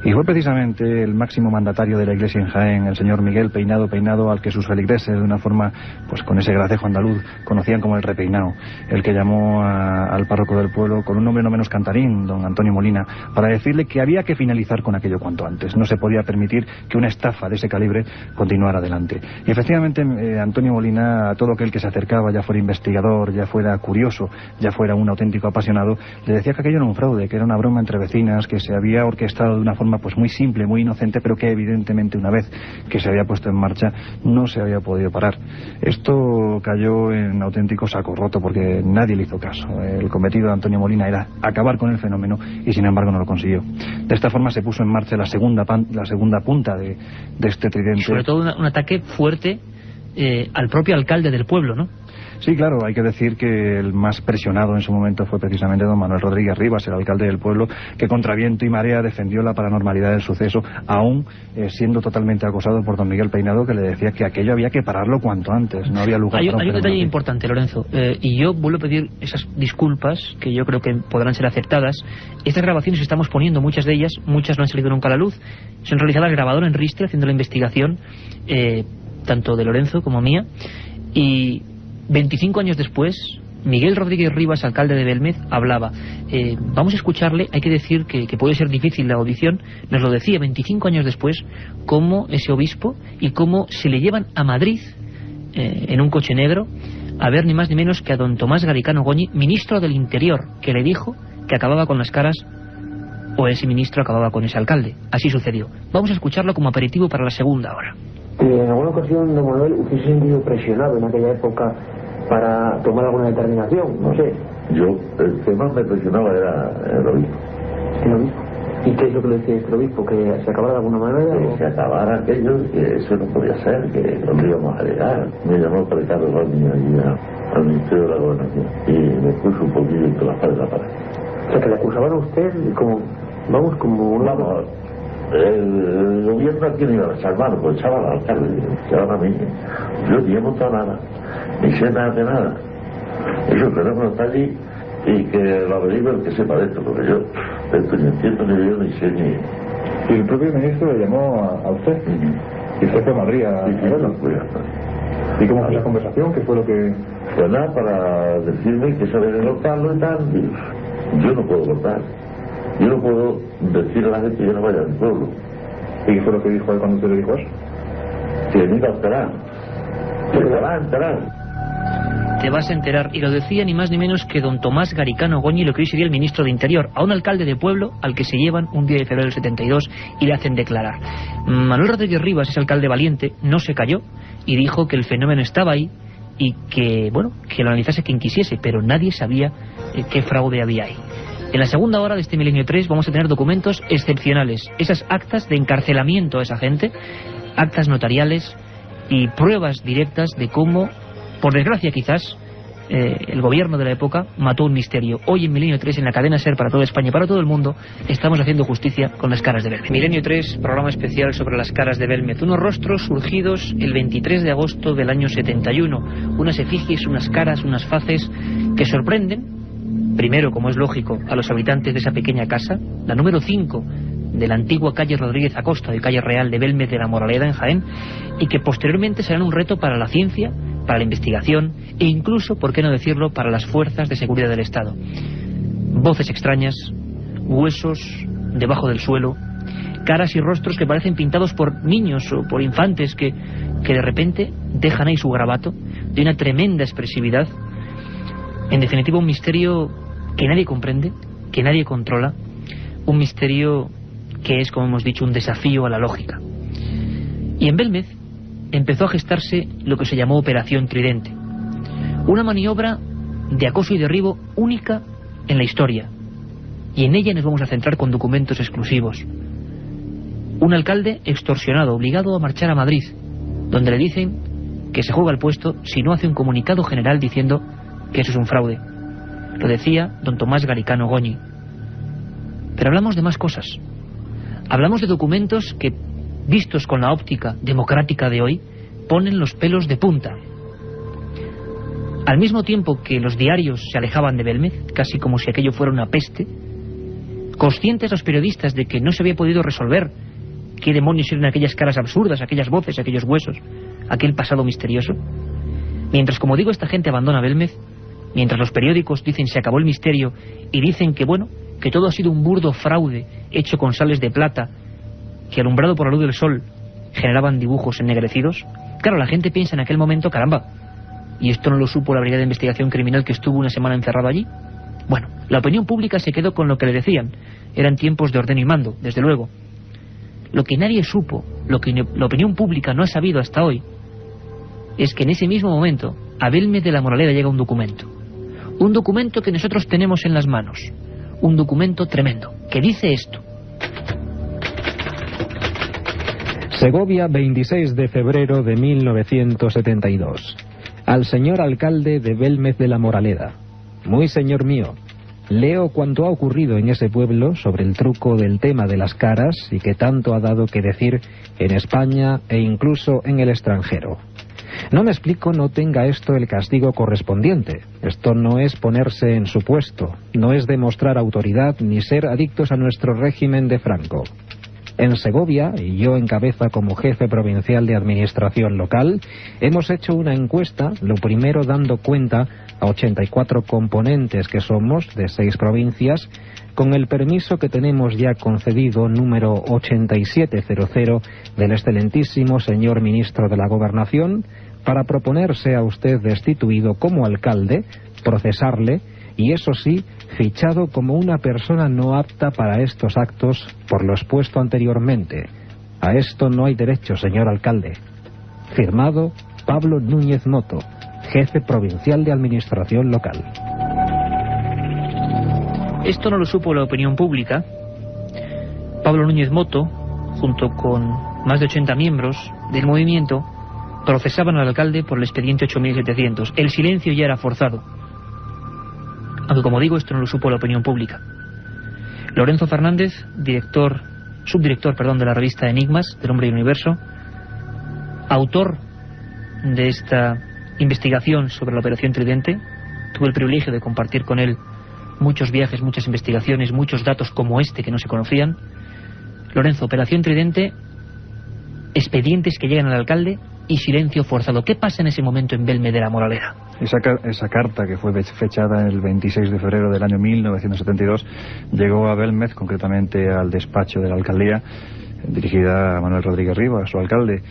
Y fue precisamente el máximo mandatario de la Iglesia en Jaén, el señor Miguel Peinado, al que sus feligreses, de una forma, pues con ese gracejo andaluz, conocían como el repeinado, el que llamó al párroco del pueblo con un nombre no menos cantarín, don Antonio Molina, para decirle que había que finalizar con aquello cuanto antes. No se podía permitir que una estafa de ese calibre continuar adelante. Y efectivamente Antonio Molina, a todo aquel que se acercaba, ya fuera investigador, ya fuera curioso, ya fuera un auténtico apasionado, le decía que aquello era un fraude, que era una broma entre vecinas, que se había orquestado de una forma pues muy simple, muy inocente, pero que evidentemente una vez que se había puesto en marcha no se había podido parar. Esto cayó en auténtico saco roto porque nadie le hizo caso. El cometido de Antonio Molina era acabar con el fenómeno y sin embargo no lo consiguió. De esta forma se puso en marcha la segunda punta de este tridente. Y sobre todo un ataque fuerte al propio alcalde del pueblo, ¿no? Sí, claro, hay que decir que el más presionado en su momento fue precisamente don Manuel Rodríguez Rivas, el alcalde del pueblo, que contra viento y marea defendió la paranormalidad del suceso, aún siendo totalmente acosado por don Miguel Peinado, que le decía que aquello había que pararlo cuanto antes, no había lugar para un detalle importante, Lorenzo, y yo vuelvo a pedir esas disculpas, que yo creo que podrán ser aceptadas. Estas grabaciones que estamos poniendo, muchas de ellas, muchas no han salido nunca a la luz, son realizadas grabador en Ristre, haciendo la investigación, tanto de Lorenzo como mía, y 25 años después, Miguel Rodríguez Rivas, alcalde de Belmez, hablaba. Vamos a escucharle, hay que decir que puede ser difícil la audición, nos lo decía 25 años después, cómo ese obispo y cómo se le llevan a Madrid en un coche negro a ver ni más ni menos que a don Tomás Garicano Goñi, ministro del Interior, que le dijo que acababa con las caras, o ese ministro acababa con ese alcalde. Así sucedió. Vamos a escucharlo como aperitivo para la segunda hora. ¿En alguna ocasión, don Manuel, usted se ha sentido presionado en aquella época para tomar alguna determinación? No sé. Yo, el que más me presionaba era el obispo. ¿El obispo? ¿Y qué es lo que le decía el obispo? ¿Que se acabara de alguna manera? Que se acabara aquello, que eso no podía ser, que no íbamos a llegar. Me llamó para Ricardo Goñi allí al Ministerio de la Gobernación y me puso un poquillo entre la pared de la pared. O sea, que le acusaban a usted como... Vamos, como... Vamos, el gobierno aquí no iba a echar mano, pues echaban al alcalde, echaban a mí. Yo ni he montado nada, ni sé nada de nada. Eso el teléfono está allí y que lo averigüe el que sepa de esto, porque yo de esto ni entiendo ni veo ni sé ni... ¿Y el propio ministro le llamó a usted? ¿Y usted fue a Madrid a verlo? ¿Y cómo fue la conversación? ¿Qué fue lo que...? Pues nada, para decirme que sabe de cortarlo y tal. Y yo no puedo cortar. Yo no puedo decir a la gente que no vaya a mi pueblo. ¿Y qué fue lo que dijo él cuando usted le dijo eso? Que me iba a enterar. Que me va a enterar. Te vas a enterar, y lo decía ni más ni menos que don Tomás Garicano Goñi, lo que hoy sería el ministro de Interior, a un alcalde de pueblo al que se llevan un día de febrero del 72 y le hacen declarar. Manuel Rodríguez Rivas, ese alcalde valiente, no se cayó y dijo que el fenómeno estaba ahí y que, bueno, que lo analizase quien quisiese, pero nadie sabía qué fraude había ahí. En la segunda hora de este Milenio 3 vamos a tener documentos excepcionales, esas actas de encarcelamiento a esa gente, actas notariales y pruebas directas de cómo, por desgracia quizás, el gobierno de la época mató un misterio. Hoy en Milenio 3, en la cadena SER para toda España y para todo el mundo, estamos haciendo justicia con las caras de Belmez. Milenio 3, programa especial sobre las caras de Belmez. Unos rostros surgidos el 23 de agosto del año 71. Unas efigies, unas caras, unas faces que sorprenden, primero, como es lógico, a los habitantes de esa pequeña casa, la número 5 de la antigua calle Rodríguez Acosta, de calle Real de Belmez de la Moraleda en Jaén, y que posteriormente serán un reto para la ciencia, para la investigación e incluso, por qué no decirlo, para las fuerzas de seguridad del Estado. Voces extrañas, huesos debajo del suelo, caras y rostros que parecen pintados por niños o por infantes que de repente dejan ahí su garabato de una tremenda expresividad. En definitiva, un misterio que nadie comprende, que nadie controla, un misterio que es, como hemos dicho, un desafío a la lógica. Y en Belmez empezó a gestarse lo que se llamó Operación Tridente, una maniobra de acoso y derribo única en la historia, y en ella nos vamos a centrar con documentos exclusivos. Un alcalde extorsionado, obligado a marchar a Madrid, donde le dicen que se juega el puesto si no hace un comunicado general diciendo que eso es un fraude. Lo decía don Tomás Garicano Goñi. Pero hablamos de más cosas. Hablamos de documentos que, vistos con la óptica democrática de hoy, ponen los pelos de punta. Al mismo tiempo que los diarios se alejaban de Belmez, casi como si aquello fuera una peste, conscientes los periodistas de que no se había podido resolver qué demonios eran aquellas caras absurdas, aquellas voces, aquellos huesos, aquel pasado misterioso, mientras, como digo, esta gente abandona Belmez, mientras los periódicos dicen se acabó el misterio y dicen que, bueno, que todo ha sido un burdo fraude hecho con sales de plata que, alumbrado por la luz del sol, generaban dibujos ennegrecidos. Claro, la gente piensa en aquel momento, caramba, ¿y esto no lo supo la Brigada de Investigación Criminal que estuvo una semana encerrado allí? Bueno, la opinión pública se quedó con lo que le decían. Eran tiempos de orden y mando, desde luego. Lo que nadie supo, lo que la opinión pública no ha sabido hasta hoy, es que en ese mismo momento a Belmez de la Moraleda llega un documento que nosotros tenemos en las manos, un documento tremendo, que dice esto. Segovia, 26 de febrero de 1972. Al señor alcalde de Belmez de la Moraleda. Muy señor mío, leo cuanto ha ocurrido en ese pueblo sobre el truco del tema de las caras y que tanto ha dado que decir en España e incluso en el extranjero. No me explico no tenga esto el castigo correspondiente. Esto no es ponerse en su puesto, no es demostrar autoridad ni ser adictos a nuestro régimen de Franco. En Segovia, y yo en cabeza como jefe provincial de administración local, hemos hecho una encuesta, lo primero dando cuenta a 84 componentes que somos de 6 provincias, con el permiso que tenemos ya concedido, número 8700, del excelentísimo señor ministro de la Gobernación, para proponer sea usted destituido como alcalde, procesarle y, eso sí, fichado como una persona no apta para estos actos por lo expuesto anteriormente. A esto no hay derecho, señor alcalde. Firmado Pablo Núñez Moto, jefe provincial de administración local. Esto no lo supo la opinión pública. Pablo Núñez Moto, junto con más de 80 miembros del movimiento, procesaban al alcalde por el expediente 8700. El silencio ya era forzado. Aunque, como digo, esto no lo supo la opinión pública. Lorenzo Fernández, subdirector de la revista Enigmas, del Hombre y el Universo, autor de esta investigación sobre la Operación Tridente, tuve el privilegio de compartir con él muchos viajes, muchas investigaciones, muchos datos como este que no se conocían. Lorenzo, Operación Tridente, expedientes que llegan al alcalde y silencio forzado. ¿Qué pasa en ese momento en Belme de la Moralera? Esa carta, que fue fechada el 26 de febrero del año 1972, llegó a Belmez, concretamente al despacho de la alcaldía, dirigida a Manuel Rodríguez Rivas, su alcalde,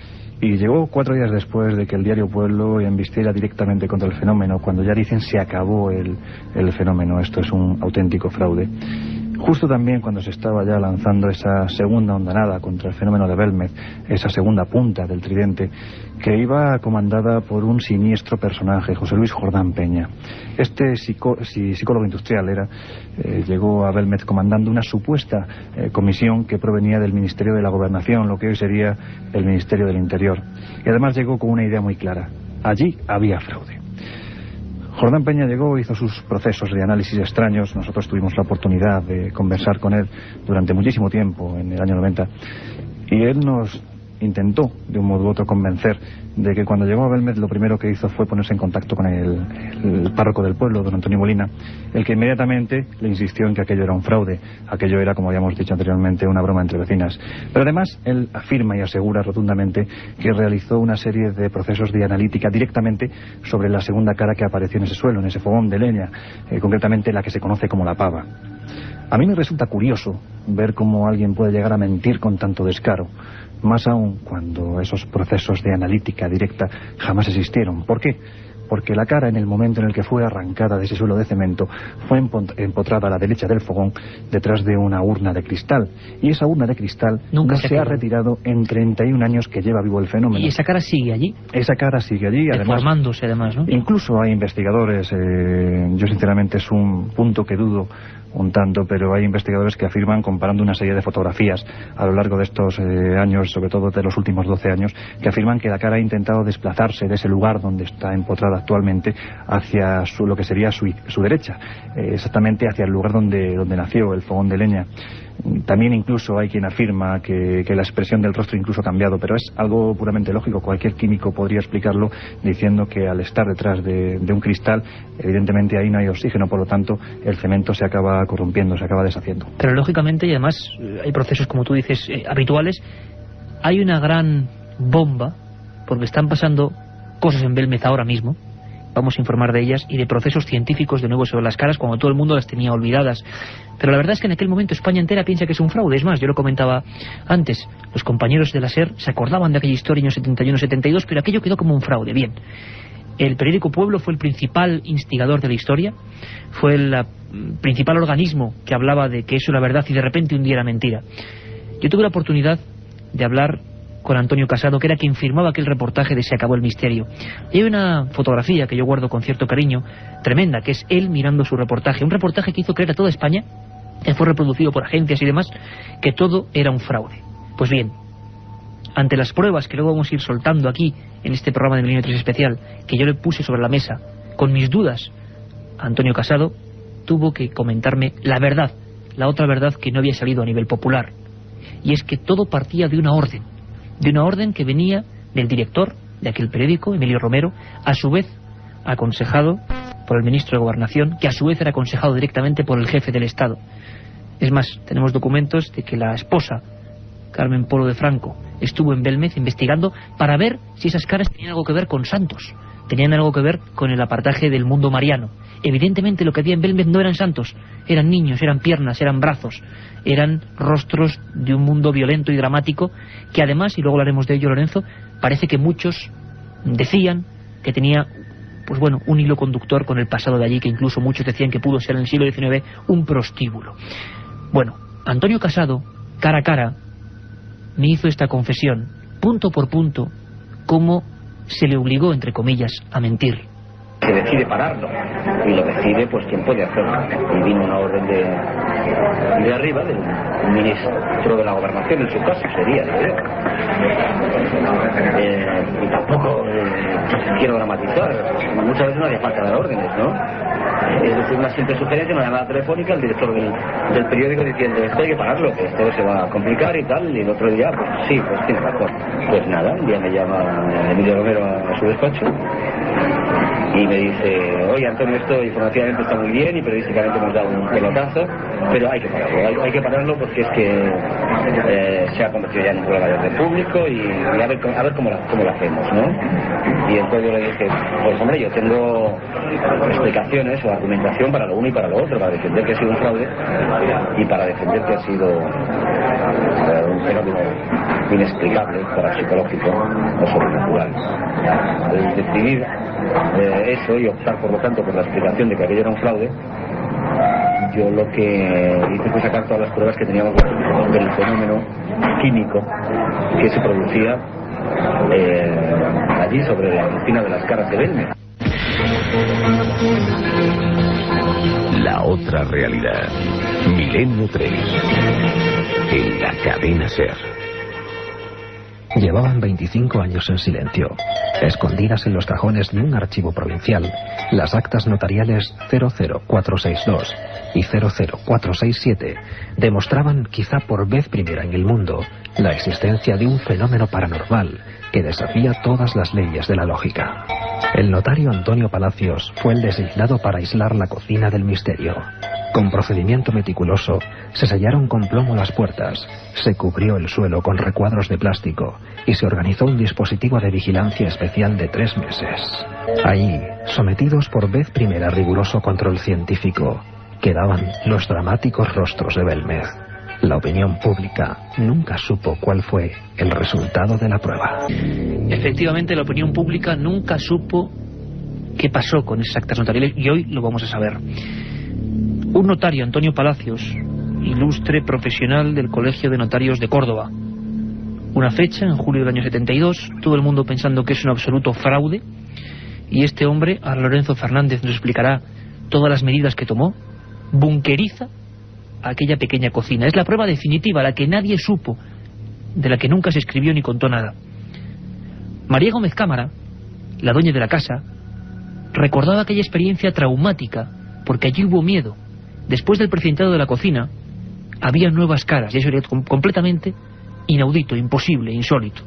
y llegó 4 días después de que el diario Pueblo embistiera directamente contra el fenómeno, cuando ya dicen se acabó el fenómeno, esto es un auténtico fraude. Justo también cuando se estaba ya lanzando esa segunda ondanada contra el fenómeno de Belmez, esa segunda punta del tridente, que iba comandada por un siniestro personaje, José Luis Jordán Peña. Este psicólogo industrial llegó a Belmez comandando una supuesta comisión que provenía del Ministerio de la Gobernación, lo que hoy sería el Ministerio del Interior. Y además llegó con una idea muy clara: allí había fraude. Jordán Peña llegó, hizo sus procesos de análisis extraños. Nosotros tuvimos la oportunidad de conversar con él durante muchísimo tiempo, en el año 90, y él nos intentó, de un modo u otro, convencer de que cuando llegó a Belmez lo primero que hizo fue ponerse en contacto con el párroco del pueblo, don Antonio Molina, el que inmediatamente le insistió en que aquello era un fraude, aquello era, como habíamos dicho anteriormente, una broma entre vecinas. Pero además él afirma y asegura rotundamente que realizó una serie de procesos de analítica directamente sobre la segunda cara que apareció en ese suelo, en ese fogón de leña, concretamente la que se conoce como la pava. A mí me resulta curioso ver cómo alguien puede llegar a mentir con tanto descaro, más aún cuando esos procesos de analítica directa jamás existieron. ¿Por qué? Porque la cara, en el momento en el que fue arrancada de ese suelo de cemento, fue empotrada a la derecha del fogón detrás de una urna de cristal. Y esa urna de cristal nunca se ha retirado en 31 años que lleva vivo el fenómeno. ¿Y esa cara sigue allí? Esa cara sigue allí, deformándose además, ¿no? Incluso hay investigadores, yo sinceramente es un punto que dudo un tanto, pero hay investigadores que afirman, comparando una serie de fotografías a lo largo de estos años, sobre todo de los últimos 12 años, que afirman que la cara ha intentado desplazarse de ese lugar donde está empotrada actualmente hacia lo que sería su derecha, exactamente hacia el lugar donde nació el fogón de leña. También incluso hay quien afirma que la expresión del rostro incluso ha cambiado, pero es algo puramente lógico. Cualquier químico podría explicarlo diciendo que al estar detrás de un cristal, evidentemente ahí no hay oxígeno, por lo tanto el cemento se acaba corrompiendo, se acaba deshaciendo. Pero lógicamente, y además hay procesos, como tú dices, habituales. Hay una gran bomba, porque están pasando cosas en Belmez ahora mismo, vamos a informar de ellas, y de procesos científicos de nuevo sobre las caras cuando todo el mundo las tenía olvidadas. Pero la verdad es que en aquel momento España entera piensa que es un fraude. Es más, yo lo comentaba antes, los compañeros de la SER se acordaban de aquella historia en los 71-72, pero aquello quedó como un fraude. Bien, el periódico Pueblo fue el principal instigador de la historia, fue el principal organismo que hablaba de que eso era verdad y de repente un día era mentira. Yo tuve la oportunidad de hablar con Antonio Casado, que era quien firmaba aquel reportaje de Se acabó el misterio. Y hay una fotografía que yo guardo con cierto cariño, tremenda, que es él mirando su reportaje. Un reportaje que hizo creer a toda España, que fue reproducido por agencias y demás, que todo era un fraude. Pues bien, ante las pruebas que luego vamos a ir soltando aquí, en este programa de Milenio 3 especial, que yo le puse sobre la mesa, con mis dudas, Antonio Casado tuvo que comentarme la verdad, la otra verdad que no había salido a nivel popular. Y es que todo partía de una orden que venía del director de aquel periódico, Emilio Romero, a su vez aconsejado por el ministro de Gobernación, que a su vez era aconsejado directamente por el jefe del Estado. Es más, tenemos documentos de que la esposa, Carmen Polo de Franco, estuvo en Belmez investigando para ver si esas caras tenían algo que ver con santos, tenían algo que ver con el apartaje del mundo mariano. Evidentemente lo que había en Belmez no eran santos, eran niños, eran piernas, eran brazos, eran rostros de un mundo violento y dramático que además, y luego hablaremos de ello, Lorenzo, parece que muchos Decían que tenía, pues bueno, un hilo conductor con el pasado de allí, que incluso muchos decían que pudo ser en el siglo XIX un prostíbulo. Bueno, Antonio Casado, cara a cara, me hizo esta confesión, punto por punto, cómo se le obligó, entre comillas, a mentir. Se decide pararlo, y lo decide pues quien puede hacerlo. Y vino una orden de arriba, del ministro de la Gobernación, en su caso sería, y tampoco quiero dramatizar, muchas veces no haría falta dar órdenes, ¿no? Es decir, una simple sugerencia, una llamada telefónica, el director del periódico diciendo, esto hay que pararlo, que esto se va a complicar y tal, y el otro día, pues sí, pues tiene razón. Pues nada, un día me llama Emilio Romero a su despacho y me dice, oye Antonio, esto informativamente está muy bien y periodísticamente hemos dado un pelotazo, pero hay que pararlo, hay que pararlo porque es que se ha convertido ya en un problema de orden público y a ver cómo lo hacemos, ¿no? Y entonces yo le dije, pues hombre, yo tengo explicaciones o argumentación para lo uno y para lo otro, para defender que ha sido un fraude y para defender que ha sido un fenómeno inexplicable, parapsicológico o sobrenatural. Al decidir eso y optar por lo tanto por la explicación de que aquello era un fraude, yo lo que hice fue sacar todas las pruebas que teníamos del fenómeno químico que se producía allí sobre la cocina de las Caras de Belmez. La otra realidad. Milenio 3. En la cadena SER. Llevaban 25 años en silencio, escondidas en los cajones de un archivo provincial, las actas notariales 00462 y 00467 demostraban, quizá por vez primera en el mundo, la existencia de un fenómeno paranormal que desafía todas las leyes de la lógica. El notario Antonio Palacios fue el designado para aislar la cocina del misterio. Con procedimiento meticuloso, se sellaron con plomo las puertas, se cubrió el suelo con recuadros de plástico y se organizó un dispositivo de vigilancia especial de 3 meses. Ahí, sometidos por vez primera a riguroso control científico, quedaban los dramáticos rostros de Belmez. La opinión pública nunca supo cuál fue el resultado de la prueba. Efectivamente, la opinión pública nunca supo qué pasó con esas actas notariales y hoy lo vamos a saber. Un notario, Antonio Palacios, ilustre profesional del Colegio de Notarios de Córdoba. Una fecha, en julio del año 72, todo el mundo pensando que es un absoluto fraude, y este hombre, a Lorenzo Fernández, nos explicará todas las medidas que tomó, bunkeriza aquella pequeña cocina. Es la prueba definitiva, la que nadie supo, de la que nunca se escribió ni contó nada. María Gómez Cámara, la dueña de la casa, recordaba aquella experiencia traumática, porque allí hubo miedo. Después del precintado de la cocina, había nuevas caras, y eso era completamente inaudito, imposible, insólito.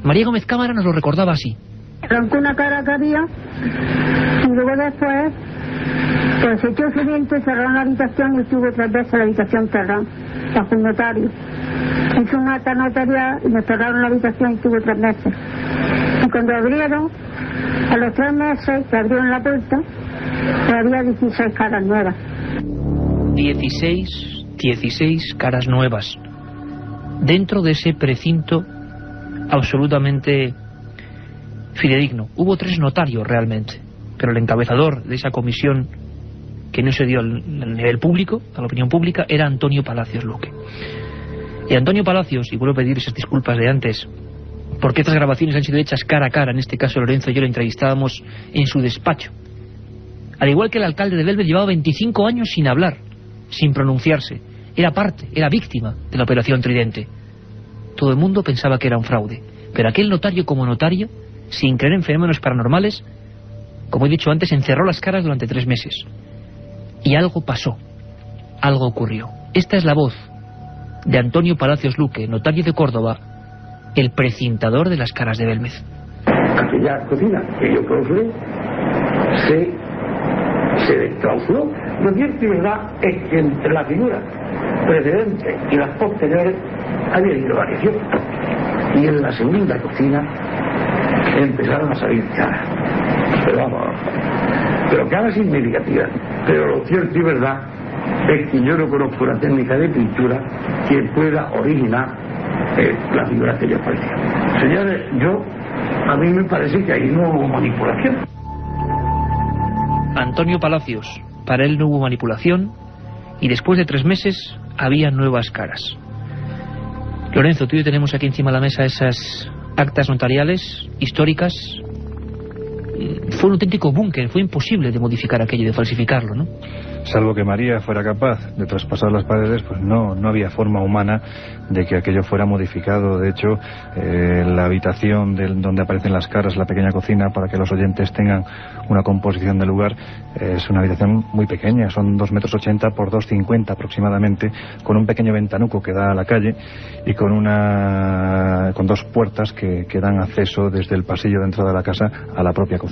María Gómez Cámara nos lo recordaba así. Arrancó una cara que había, y luego después, pues echó su viento, cerró la habitación y estuvo 3 veces la habitación cerrada, bajo un notario. Hizo una acta notarial y nos cerraron la habitación y estuvo 3 meses. Y cuando abrieron, a los 3 meses que abrieron la puerta, había 16 caras nuevas. 16 caras nuevas dentro de ese precinto absolutamente fidedigno. Hubo 3 notarios realmente, pero el encabezador de esa comisión que no se dio al nivel público, a la opinión pública, era Antonio Palacios Luque. Y Antonio Palacios, y vuelvo a pedir esas disculpas de antes, porque estas grabaciones han sido hechas cara a cara, en este caso Lorenzo y yo lo entrevistábamos en su despacho. Al igual que el alcalde de Belmez llevaba 25 años sin hablar, sin pronunciarse. Era parte, era víctima de la operación Tridente. Todo el mundo pensaba que era un fraude, pero aquel notario como notario, sin creer en fenómenos paranormales, como he dicho antes, encerró las caras durante 3 meses. Y algo pasó, algo ocurrió. Esta es la voz de Antonio Palacios Luque, notario de Córdoba, el precintador de las caras de Belmez. Aquella cocina que yo clausuré se desclausuró. Lo cierto y verdad es que entre la figura precedente y las posteriores había ido variación. Y en la segunda cocina empezaron a salir caras. Pero vamos, pero caras significativas. Pero lo cierto y verdad es que yo no conozco una técnica de pintura que pueda originar la figura que yo parecía. Señores, yo A mí me parece que ahí no hubo manipulación. Antonio Palacios, para él no hubo manipulación y después de 3 meses había nuevas caras. Lorenzo, tú y yo tenemos aquí encima de la mesa esas actas notariales históricas. Fue un auténtico búnker, fue imposible de modificar aquello, de falsificarlo, ¿no? Salvo que María fuera capaz de traspasar las paredes, pues no había forma humana de que aquello fuera modificado. De hecho, la habitación donde aparecen las caras, la pequeña cocina, para que los oyentes tengan una composición del lugar, es una habitación muy pequeña, son 2,80 metros por 2,50 aproximadamente, con un pequeño ventanuco que da a la calle y con 2 puertas que dan acceso desde el pasillo de entrada de la casa a la propia cocina.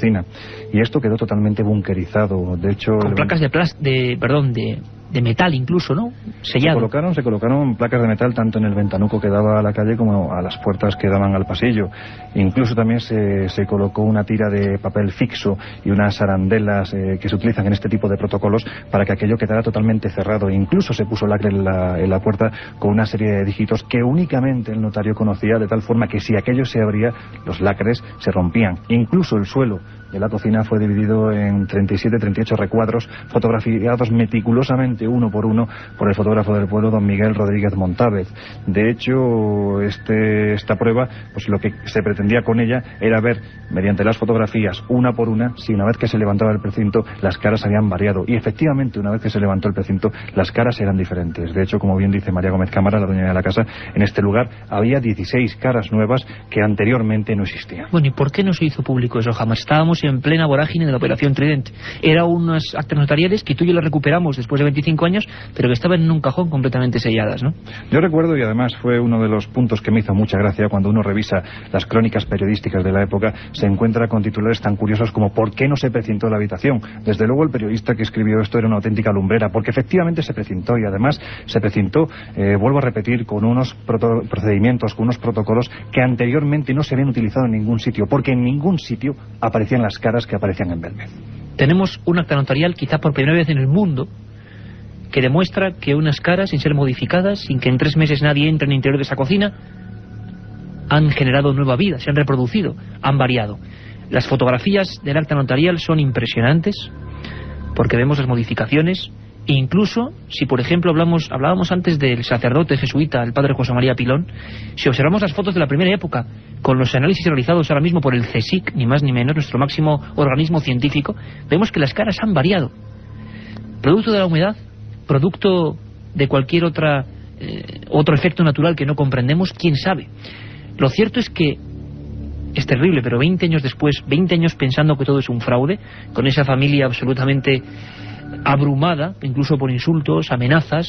Y esto quedó totalmente bunkerizado. De hecho, con placas de metal incluso, ¿no? Sellado. Se colocaron placas de metal tanto en el ventanuco que daba a la calle como a las puertas que daban al pasillo. Incluso también se colocó una tira de papel fixo y unas arandelas que se utilizan en este tipo de protocolos para que aquello quedara totalmente cerrado. Incluso se puso lacre en la puerta con una serie de dígitos que únicamente el notario conocía, de tal forma que si aquello se abría, los lacres se rompían. Incluso el suelo de la cocina fue dividido en 38 recuadros fotografiados meticulosamente uno por uno por el fotógrafo del pueblo, don Miguel Rodríguez Montávez. De hecho, esta prueba, pues lo que se pretendía con ella era ver mediante las fotografías una por una si una vez que se levantaba el precinto las caras habían variado, y efectivamente una vez que se levantó el precinto las caras eran diferentes. De hecho, como bien dice María Gómez Cámara, la dueña de la casa, en este lugar había 16 caras nuevas que anteriormente no existían. Bueno, ¿y por qué no se hizo público eso jamás? Estábamos en plena vorágine de la Operación Tridente. Era unas actas notariales que tú y yo las recuperamos después de 25 años, pero que estaban en un cajón completamente selladas, ¿no? Yo recuerdo, y además fue uno de los puntos que me hizo mucha gracia, cuando uno revisa las crónicas periodísticas de la época, se encuentra con titulares tan curiosos como ¿por qué no se precintó la habitación? Desde luego el periodista que escribió esto era una auténtica lumbrera, porque efectivamente se precintó, y además se precintó, vuelvo a repetir, con unos procedimientos, con unos protocolos que anteriormente no se habían utilizado en ningún sitio, porque en ningún sitio aparecían las caras que aparecían en Belmez. Tenemos un acta notarial, quizá por primera vez en el mundo, que demuestra que unas caras, sin ser modificadas, sin que en 3 meses nadie entre en el interior de esa cocina, han generado nueva vida, se han reproducido, han variado. Las fotografías del acta notarial son impresionantes, porque vemos las modificaciones, e incluso, si por ejemplo hablábamos antes del sacerdote jesuita, el padre José María Pilón, si observamos las fotos de la primera época, con los análisis realizados ahora mismo por el CSIC, ni más ni menos, nuestro máximo organismo científico, vemos que las caras han variado. Producto de la humedad, producto de cualquier otro efecto natural que no comprendemos, quién sabe. Lo cierto es que es terrible, pero 20 años después, 20 años pensando que todo es un fraude, con esa familia absolutamente abrumada, incluso por insultos, amenazas,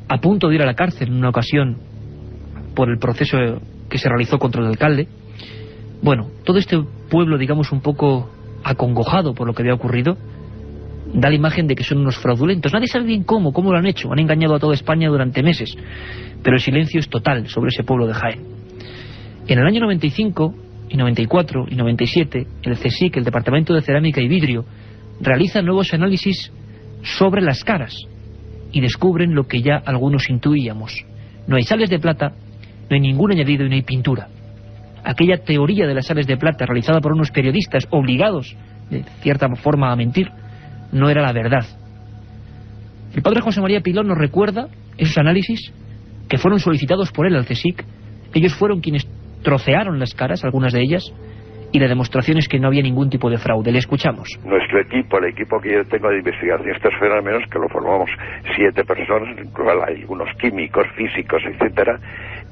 a punto de ir a la cárcel en una ocasión por el proceso que se realizó contra el alcalde. Bueno, todo este pueblo, digamos, un poco acongojado por lo que había ocurrido, da la imagen de que son unos fraudulentos. Nadie sabe bien cómo lo han hecho. Han engañado a toda España durante meses, pero el silencio es total sobre ese pueblo de Jaén. En el año 95 y 94 y 97, el CSIC, el Departamento de Cerámica y Vidrio, realiza nuevos análisis sobre las caras y descubren lo que ya algunos intuíamos. No hay sales de plata, no hay ningún añadido y no hay pintura. Aquella teoría de las sales de plata realizada por unos periodistas obligados de cierta forma a mentir no era la verdad. El padre José María Pilón nos recuerda esos análisis que fueron solicitados por él al CSIC. Ellos fueron quienes trocearon las caras, algunas de ellas, y la demostración es que no había ningún tipo de fraude. Le escuchamos. Nuestro equipo, el equipo que yo tengo de investigación de estos fenómenos, que lo formamos 7 personas, en el cual hay algunos químicos, físicos, etcétera,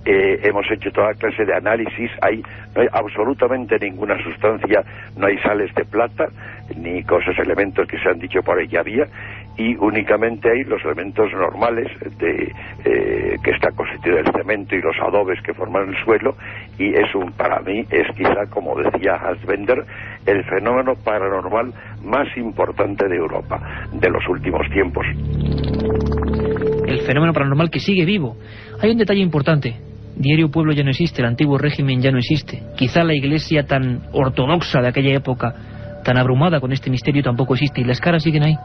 hemos hecho toda clase de análisis. No hay absolutamente ninguna sustancia, no hay sales de plata, ni elementos que se han dicho por ella había, y únicamente hay los elementos normales que está constituido el cemento y los adobes que forman el suelo, y para mí es quizá, como decía Hans Bender, el fenómeno paranormal más importante de Europa de los últimos tiempos. El fenómeno paranormal que sigue vivo. Hay un detalle importante. Diario Pueblo ya no existe, el antiguo régimen ya no existe. Quizá la iglesia tan ortodoxa de aquella época, tan abrumada con este misterio, tampoco existe, y las caras siguen ahí.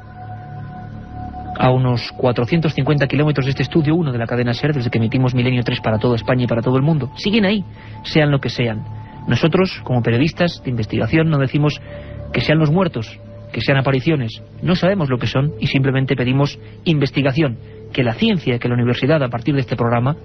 A unos 450 kilómetros de este estudio 1 de la cadena SER, desde que emitimos Milenio 3 para toda España y para todo el mundo, siguen ahí, sean lo que sean. Nosotros, como periodistas de investigación, no decimos que sean los muertos, que sean apariciones. No sabemos lo que son y simplemente pedimos investigación. Que la ciencia, que la universidad, a partir de este programa,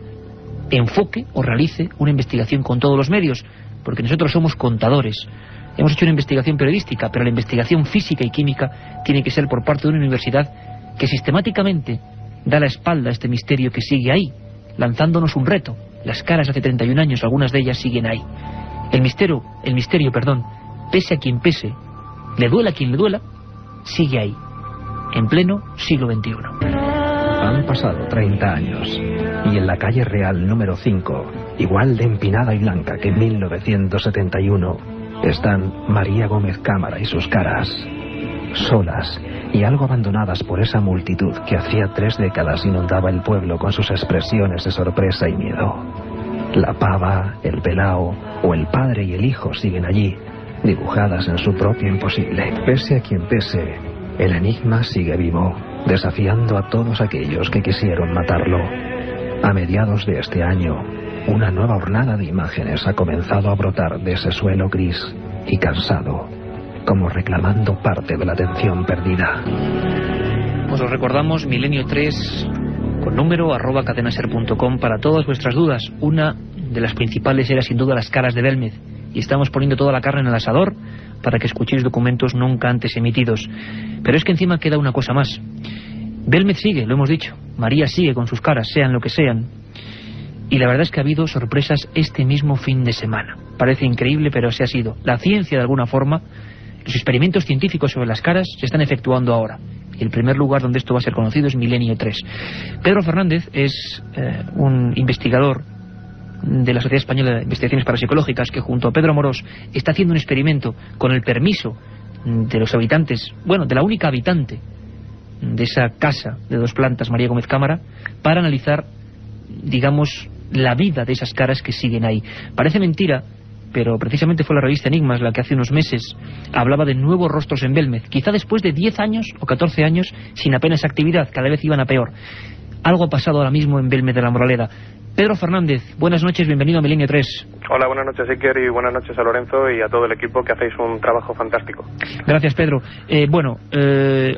enfoque o realice una investigación con todos los medios, porque nosotros somos contadores. Hemos hecho una investigación periodística, pero la investigación física y química tiene que ser por parte de una universidad que sistemáticamente da la espalda a este misterio que sigue ahí, lanzándonos un reto. Las caras hace 31 años, algunas de ellas siguen ahí. El misterio, pese a quien pese, le duela a quien le duela, sigue ahí, en pleno siglo XXI. Han pasado 30 años y en la calle Real número 5, igual de empinada y blanca que en 1971, están María Gómez Cámara y sus caras, solas y algo abandonadas por esa multitud que hacía 3 décadas inundaba el pueblo con sus expresiones de sorpresa y miedo. La pava, el pelao o el padre y el hijo siguen allí, dibujadas en su propio imposible. Pese a quien pese, el enigma sigue vivo, desafiando a todos aquellos que quisieron matarlo. A mediados de este año, una nueva hornada de imágenes ha comenzado a brotar de ese suelo gris y cansado, como reclamando parte de la atención perdida. Pues os recordamos, Milenio 3, con número, @cadenaser.com, para todas vuestras dudas. Una de las principales era sin duda las caras de Belmez, y estamos poniendo toda la carne en el asador para que escuchéis documentos nunca antes emitidos. Pero es que encima queda una cosa más. Belmez sigue, lo hemos dicho. María sigue con sus caras, sean lo que sean. Y la verdad es que ha habido sorpresas este mismo fin de semana. Parece increíble, pero así ha sido. La ciencia, de alguna forma, los experimentos científicos sobre las caras se están efectuando ahora. Y el primer lugar donde esto va a ser conocido es Milenio 3. Pedro Fernández es un investigador de la Sociedad Española de Investigaciones Parapsicológicas que junto a Pedro Amorós está haciendo un experimento con el permiso de los habitantes, bueno, de la única habitante de esa casa de 2 plantas, María Gómez Cámara, para analizar, digamos, la vida de esas caras que siguen ahí. Parece mentira, pero precisamente fue la revista Enigmas la que hace unos meses hablaba de nuevos rostros en Belmez, quizá después de 10 años o 14 años sin apenas actividad, cada vez iban a peor. Algo ha pasado ahora mismo en Belmez de la Moraleda. Pedro Fernández, buenas noches, bienvenido a Milenio 3. Hola, buenas noches Iker, y buenas noches a Lorenzo y a todo el equipo, que hacéis un trabajo fantástico. Gracias, Pedro.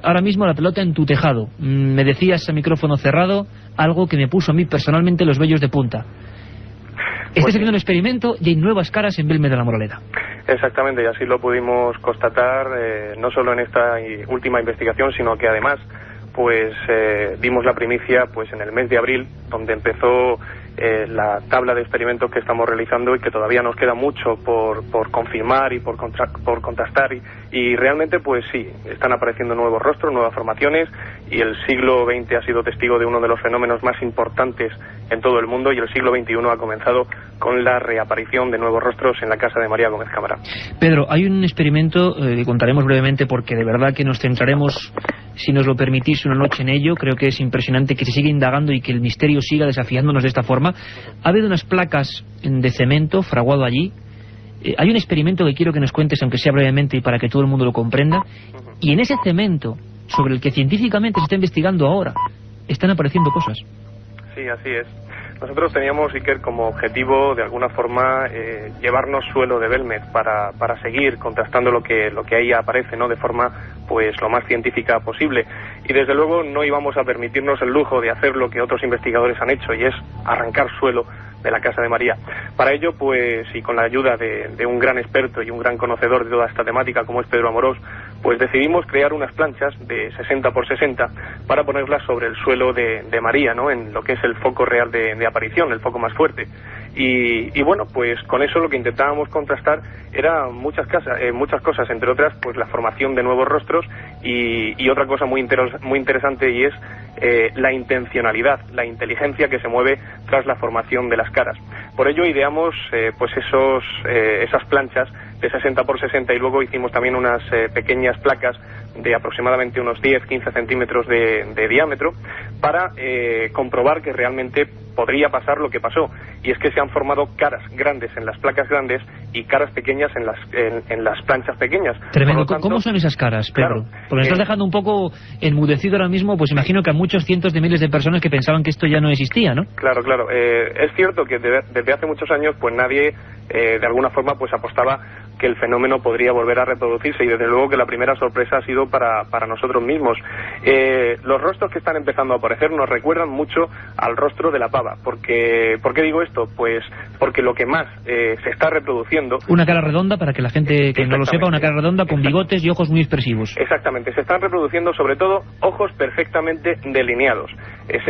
Ahora mismo la pelota en tu tejado. Me decías a micrófono cerrado algo que me puso a mí personalmente los vellos de punta. Estás haciendo un experimento y hay nuevas caras en Belmez de la Moraleda. Exactamente, y así lo pudimos constatar no solo en esta última investigación, sino que además vimos la primicia en el mes de abril, donde empezó la tabla de experimentos que estamos realizando y que todavía nos queda mucho por confirmar y por contrastar, y realmente sí, están apareciendo nuevos rostros, nuevas formaciones, y el siglo XX ha sido testigo de uno de los fenómenos más importantes en todo el mundo, y el siglo XXI ha comenzado con la reaparición de nuevos rostros en la casa de María Gómez Cámara. Pedro, hay un experimento que contaremos brevemente, porque de verdad que nos centraremos, si nos lo permitís, una noche en ello. Creo que es impresionante que se siga indagando y que el misterio siga desafiándonos de esta forma. Ha habido unas placas de cemento fraguado allí. Hay un experimento que quiero que nos cuentes, aunque sea brevemente y para que todo el mundo lo comprenda. Y en ese cemento, sobre el que científicamente se está investigando ahora, están apareciendo cosas. Sí, así es. Nosotros teníamos, Iker, como objetivo, de alguna forma, llevarnos suelo de Belmez para seguir contrastando lo que ahí aparece, ¿no?, de forma lo más científica posible. Y desde luego no íbamos a permitirnos el lujo de hacer lo que otros investigadores han hecho, y es arrancar suelo de la casa de María. Para ello, y con la ayuda de un gran experto y un gran conocedor de toda esta temática como es Pedro Amorós, decidimos crear unas planchas de 60 por 60 para ponerlas sobre el suelo de María, ¿no?, en lo que es el foco real de aparición, el foco más fuerte. Y con eso lo que intentábamos contrastar era muchas cosas, entre otras la formación de nuevos rostros y otra cosa muy interesante, y es la intencionalidad, la inteligencia que se mueve tras la formación de las caras. Por ello ideamos esas planchas de 60 por 60, y luego hicimos también unas pequeñas placas de aproximadamente unos 10-15 centímetros de diámetro para comprobar que realmente podría pasar lo que pasó, y es que se han formado caras grandes en las placas grandes y caras pequeñas en las planchas pequeñas. Tremendo. Tanto, ¿Cómo son esas caras, Pedro? Claro, Porque me estás dejando un poco enmudecido ahora mismo, pues imagino que a muchos cientos de miles de personas que pensaban que esto ya no existía, ¿no? Claro, claro. Es cierto que desde hace muchos años pues nadie de alguna forma pues apostaba que el fenómeno podría volver a reproducirse, y desde luego que la primera sorpresa ha sido para nosotros mismos. Los rostros que están empezando a aparecer nos recuerdan mucho al rostro de la pava. ¿Por qué digo esto? Pues porque lo que más se está reproduciendo... Una cara redonda, para que la gente que no lo sepa, una cara redonda con bigotes y ojos muy expresivos. Exactamente, se están reproduciendo sobre todo ojos perfectamente delineados. Es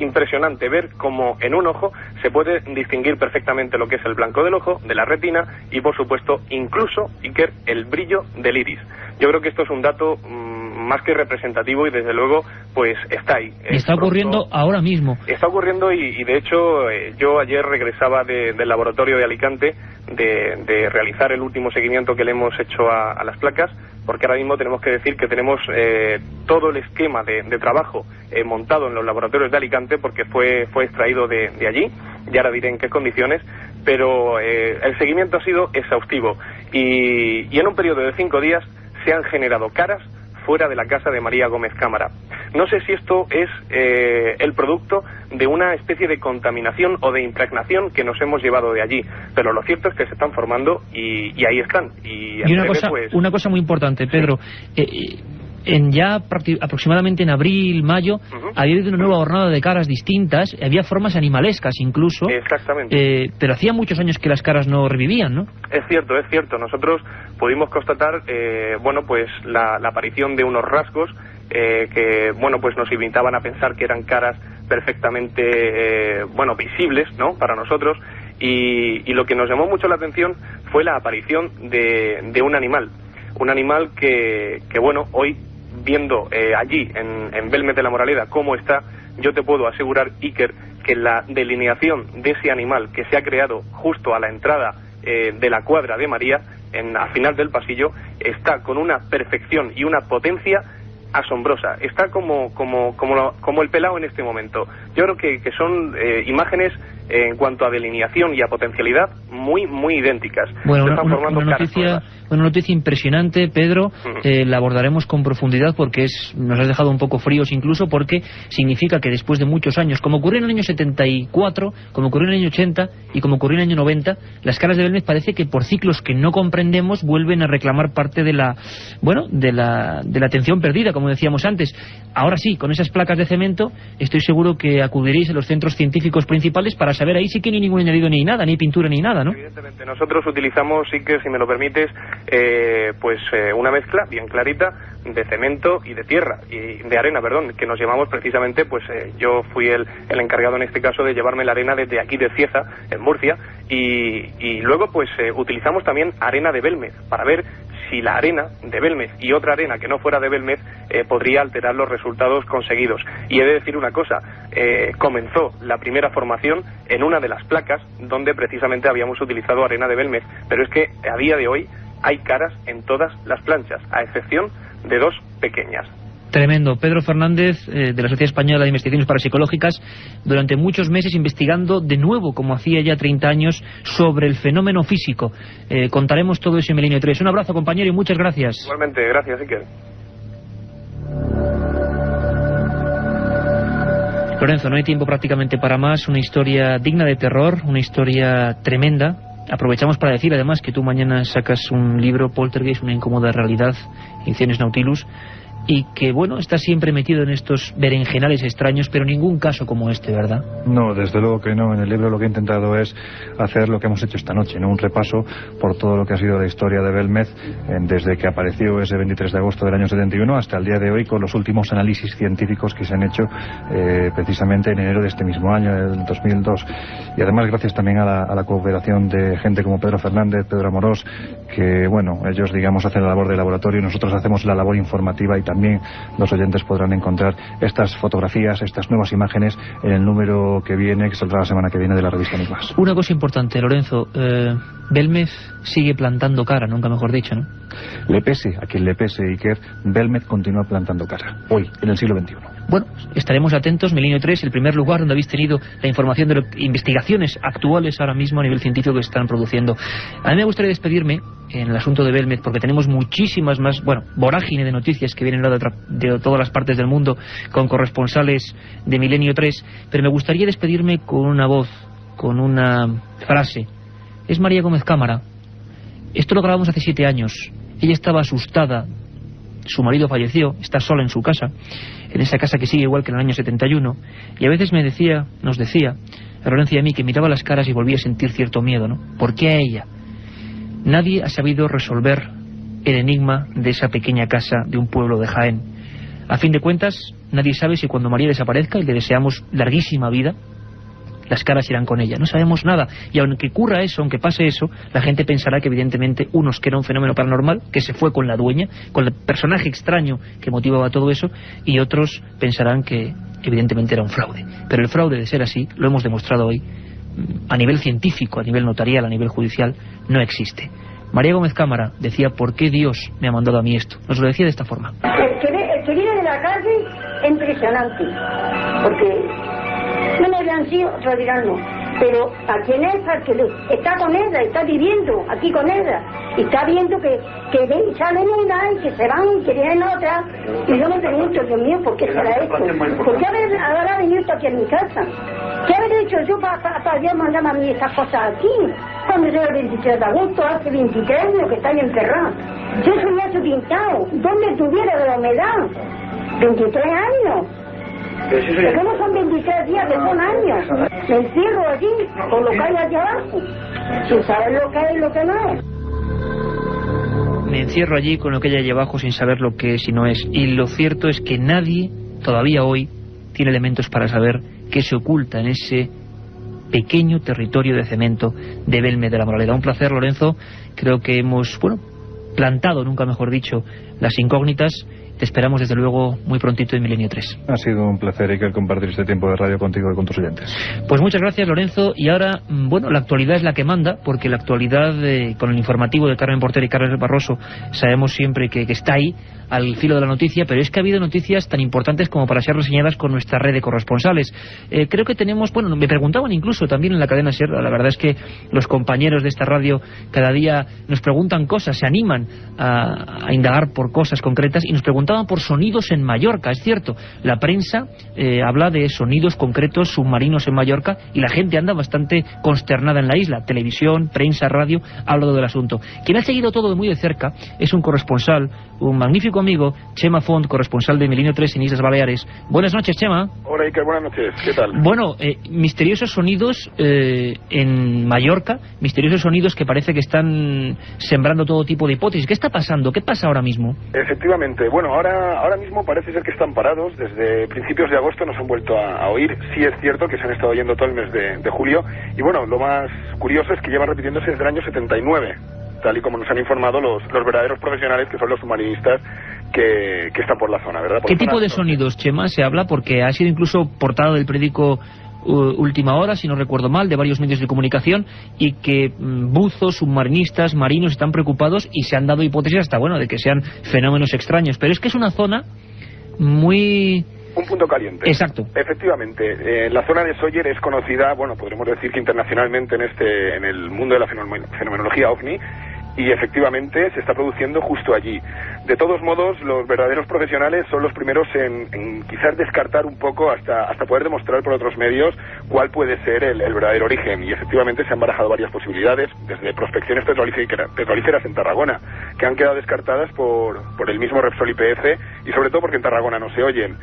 impresionante ver cómo en un ojo se puede distinguir perfectamente lo que es el blanco del ojo, de la retina y, por supuesto, incluso, Iker, el brillo del iris. Yo creo que esto es un dato más que representativo y, desde luego, pues está ahí. Está ocurriendo ahora mismo. Está ocurriendo y de hecho, yo ayer regresaba del laboratorio de Alicante de realizar el último seguimiento que le hemos hecho a las placas, porque ahora mismo tenemos que decir que tenemos todo el esquema de trabajo montado en los laboratorios de Alicante, porque fue extraído de allí, y ahora diré en qué condiciones, pero el seguimiento ha sido exhaustivo y en un periodo de 5 días se han generado caras fuera de la casa de María Gómez Cámara. No sé si esto es el producto de una especie de contaminación o de impregnación que nos hemos llevado de allí, pero lo cierto es que se están formando y ahí están. Y una cosa muy importante, Pedro, sí. Aproximadamente en abril, mayo, había habido una nueva jornada de caras distintas, había formas animalescas incluso. Exactamente. Pero hacía muchos años que las caras no revivían, ¿no? Es cierto. Nosotros pudimos constatar, pues la aparición de unos rasgos que, pues nos invitaban a pensar que eran caras perfectamente, visibles, ¿no?, para nosotros, y lo que nos llamó mucho la atención fue la aparición de un animal que hoy, viendo allí en Belmez de la Moraleda cómo está, yo te puedo asegurar, Iker, que la delineación de ese animal que se ha creado justo a la entrada de la cuadra de María, al final del pasillo, está con una perfección y una potencia asombrosa. Está como el pelao en este momento. Yo creo que son imágenes en cuanto a delineación y a potencialidad muy, muy idénticas. Bueno, una noticia impresionante, Pedro. La abordaremos con profundidad porque nos has dejado un poco fríos incluso, porque significa que después de muchos años, como ocurrió en el año 74, como ocurrió en el año 80 y como ocurrió en el año 90, las caras de Belmez parece que por ciclos que no comprendemos vuelven a reclamar parte de la atención perdida, como decíamos antes. Ahora sí, con esas placas de cemento, estoy seguro que acudiréis a los centros científicos principales para saber ahí sí que ni ningún añadido ni nada, ni pintura ni nada, ¿no? Evidentemente, nosotros utilizamos, sí que, si me lo permites, una mezcla bien clarita de cemento y de tierra, y de arena, perdón, que nos llevamos precisamente, yo fui el encargado en este caso de llevarme la arena desde aquí de Cieza, en Murcia, y luego utilizamos también arena de Belmez para ver si la arena de Belmez y otra arena que no fuera de Belmez podría alterar los resultados conseguidos. Y he de decir una cosa, comenzó la primera formación en una de las placas donde precisamente habíamos utilizado arena de Belmez, pero es que a día de hoy hay caras en todas las planchas, a excepción de 2 pequeñas. Tremendo. Pedro Fernández, de la Sociedad Española de Investigaciones Parapsicológicas, durante muchos meses investigando de nuevo, como hacía ya 30 años, sobre el fenómeno físico. Contaremos todo eso en Milenio 3. Un abrazo, compañero, y muchas gracias. Igualmente, gracias, Iker. Lorenzo, no hay tiempo prácticamente para más. Una historia digna de terror, una historia tremenda. Aprovechamos para decir además que tú mañana sacas un libro, Poltergeist, una incómoda realidad, ediciones Nautilus, y que, está siempre metido en estos berenjenales extraños, pero ningún caso como este, ¿verdad? No, desde luego que no. En el libro lo que he intentado es hacer lo que hemos hecho esta noche, ¿no? Un repaso por todo lo que ha sido la historia de Belmez, desde que apareció ese 23 de agosto del año 71 hasta el día de hoy, con los últimos análisis científicos que se han hecho precisamente en enero de este mismo año, del 2002. Y además gracias también a la cooperación de gente como Pedro Fernández, Pedro Amorós, que, ellos, hacen la labor de laboratorio y nosotros hacemos la labor informativa, y también los oyentes podrán encontrar estas fotografías, estas nuevas imágenes en el número que viene, que saldrá la semana que viene, de la revista Enigmas. Una cosa importante, Lorenzo, Belmez sigue plantando cara, nunca mejor dicho, ¿no? Le pese a quien le pese, Iker, Belmez continúa plantando cara, hoy, en el siglo XXI. bueno, estaremos atentos. Milenio 3, el primer lugar donde habéis tenido la información de investigaciones actuales ahora mismo a nivel científico que se están produciendo. A mí me gustaría despedirme en el asunto de Belmez, porque tenemos muchísimas más, vorágine de noticias que vienen de todas las partes del mundo con corresponsales de Milenio 3, pero me gustaría despedirme con una voz, con una frase. Es María Gómez Cámara. Esto lo grabamos hace 7 años. Ella estaba asustada. Su marido falleció, está sola en su casa, en esa casa que sigue igual que en el año 71, y a veces nos decía, a Lorenzo y a mí, que miraba las caras y volvía a sentir cierto miedo, ¿no? ¿Por qué a ella? Nadie ha sabido resolver el enigma de esa pequeña casa de un pueblo de Jaén. A fin de cuentas, nadie sabe si cuando María desaparezca, y le deseamos larguísima vida, las caras irán con ella. No sabemos nada. Y aunque ocurra eso, aunque pase eso, la gente pensará que evidentemente unos que era un fenómeno paranormal, que se fue con la dueña, con el personaje extraño que motivaba todo eso, y otros pensarán que evidentemente era un fraude. Pero el fraude, de ser así, lo hemos demostrado hoy, a nivel científico, a nivel notarial, a nivel judicial, no existe. María Gómez Cámara decía, ¿por qué Dios me ha mandado a mí esto? Nos lo decía de esta forma. El que viene de la calle es impresionante, porque no me habían sido, otros dirán no, pero a quien es, al que está con ella, está viviendo aquí con ella, y está viendo que salen una y que se van y que vienen otra, y yo me pregunto, Dios mío, ¿por qué será esto? ¿Por qué habrá venido esto aquí en mi casa? ¿Qué habré hecho yo para Dios mandarme a mí estas cosas aquí? Cuando yo el 23 de agosto, hace 23 años que está ahí encerrado. Yo soy hace pintado, ¿dónde estuviera de la humedad? 23 años. Pero no son 23 días, que son años. Me encierro allí, con lo que hay allá abajo, sin saber lo que es y lo que no es. Me encierro allí con lo que hay allá abajo sin saber lo que es y no es. Y lo cierto es que nadie, todavía hoy, tiene elementos para saber qué se oculta en ese pequeño territorio de cemento de Belmez de la Moraleda. Un placer, Lorenzo. Creo que hemos, plantado, nunca mejor dicho, las incógnitas. Te esperamos desde luego muy prontito en Milenio 3. Ha sido un placer, Iker, compartir este tiempo de radio contigo y con tus oyentes. Pues muchas gracias, Lorenzo. Y ahora, la actualidad es la que manda, porque la actualidad, con el informativo de Carmen Porter y Carlos Barroso, sabemos siempre que está ahí, al filo de la noticia, pero es que ha habido noticias tan importantes como para ser reseñadas con nuestra red de corresponsales. Creo que tenemos, me preguntaban incluso también en la cadena SER, la verdad es que los compañeros de esta radio cada día nos preguntan cosas, se animan a indagar por cosas concretas, y nos preguntaban por sonidos en Mallorca. Es cierto, la prensa habla de sonidos concretos submarinos en Mallorca, y la gente anda bastante consternada en la isla. Televisión, prensa, radio, ha hablado del asunto. Quien ha seguido todo de muy de cerca es un corresponsal, un magnífico amigo, Chema Font, corresponsal de Milenio 3 en Islas Baleares. Buenas noches, Chema. Hola, Iker, buenas noches. ¿Qué tal? Misteriosos sonidos en Mallorca, misteriosos sonidos que parece que están sembrando todo tipo de hipótesis. ¿Qué está pasando? ¿Qué pasa ahora mismo? Efectivamente, ahora mismo parece ser que están parados. Desde principios de agosto nos han vuelto a oír. Sí es cierto que se han estado oyendo todo el mes de julio. Y lo más curioso es que llevan repitiéndose desde el año 79. Tal y como nos han informado los verdaderos profesionales, que son los submarinistas que están por la zona, ¿verdad? ¿Qué tipo de sonidos, Chema, se habla? Porque ha sido incluso portada del periódico Última Hora, si no recuerdo mal, de varios medios de comunicación, y que buzos, submarinistas, marinos están preocupados, y se han dado hipótesis hasta, de que sean fenómenos extraños. Pero es que es una zona muy... Un punto caliente. Exacto. Efectivamente, la zona de Sóller es conocida, podremos decir que internacionalmente en el mundo de la fenomenología OVNI, y efectivamente se está produciendo justo allí. De todos modos, los verdaderos profesionales son los primeros en quizás descartar un poco hasta poder demostrar por otros medios cuál puede ser el verdadero origen. Y efectivamente se han barajado varias posibilidades, desde prospecciones petrolíferas en Tarragona, que han quedado descartadas por el mismo Repsol YPF, y sobre todo porque en Tarragona no se oyen.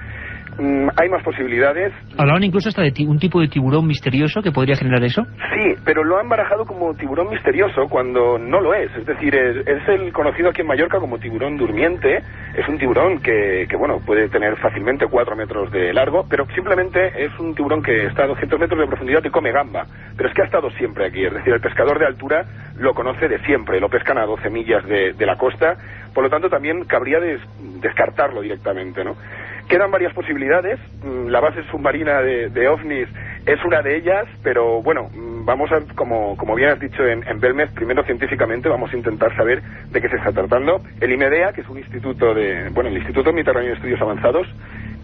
Hay más posibilidades. Hablaban incluso hasta de un tipo de tiburón misterioso que podría generar eso. Sí, pero lo han barajado como tiburón misterioso cuando no lo es. Es decir, es el conocido aquí en Mallorca como tiburón durmiente. Es un tiburón que puede tener fácilmente 4 metros de largo, pero simplemente es un tiburón que está a 200 metros de profundidad y come gamba. Pero es que ha estado siempre aquí. Es decir, el pescador de altura lo conoce de siempre. Lo pescan a 12 millas de la costa. Por lo tanto, también cabría descartarlo directamente, ¿no? Quedan varias posibilidades. La base submarina de OVNIs es una de ellas, pero vamos a, como bien has dicho en Belmez, primero científicamente vamos a intentar saber de qué se está tratando. El IMEDEA, que es un instituto el Instituto Mediterráneo de Estudios Avanzados,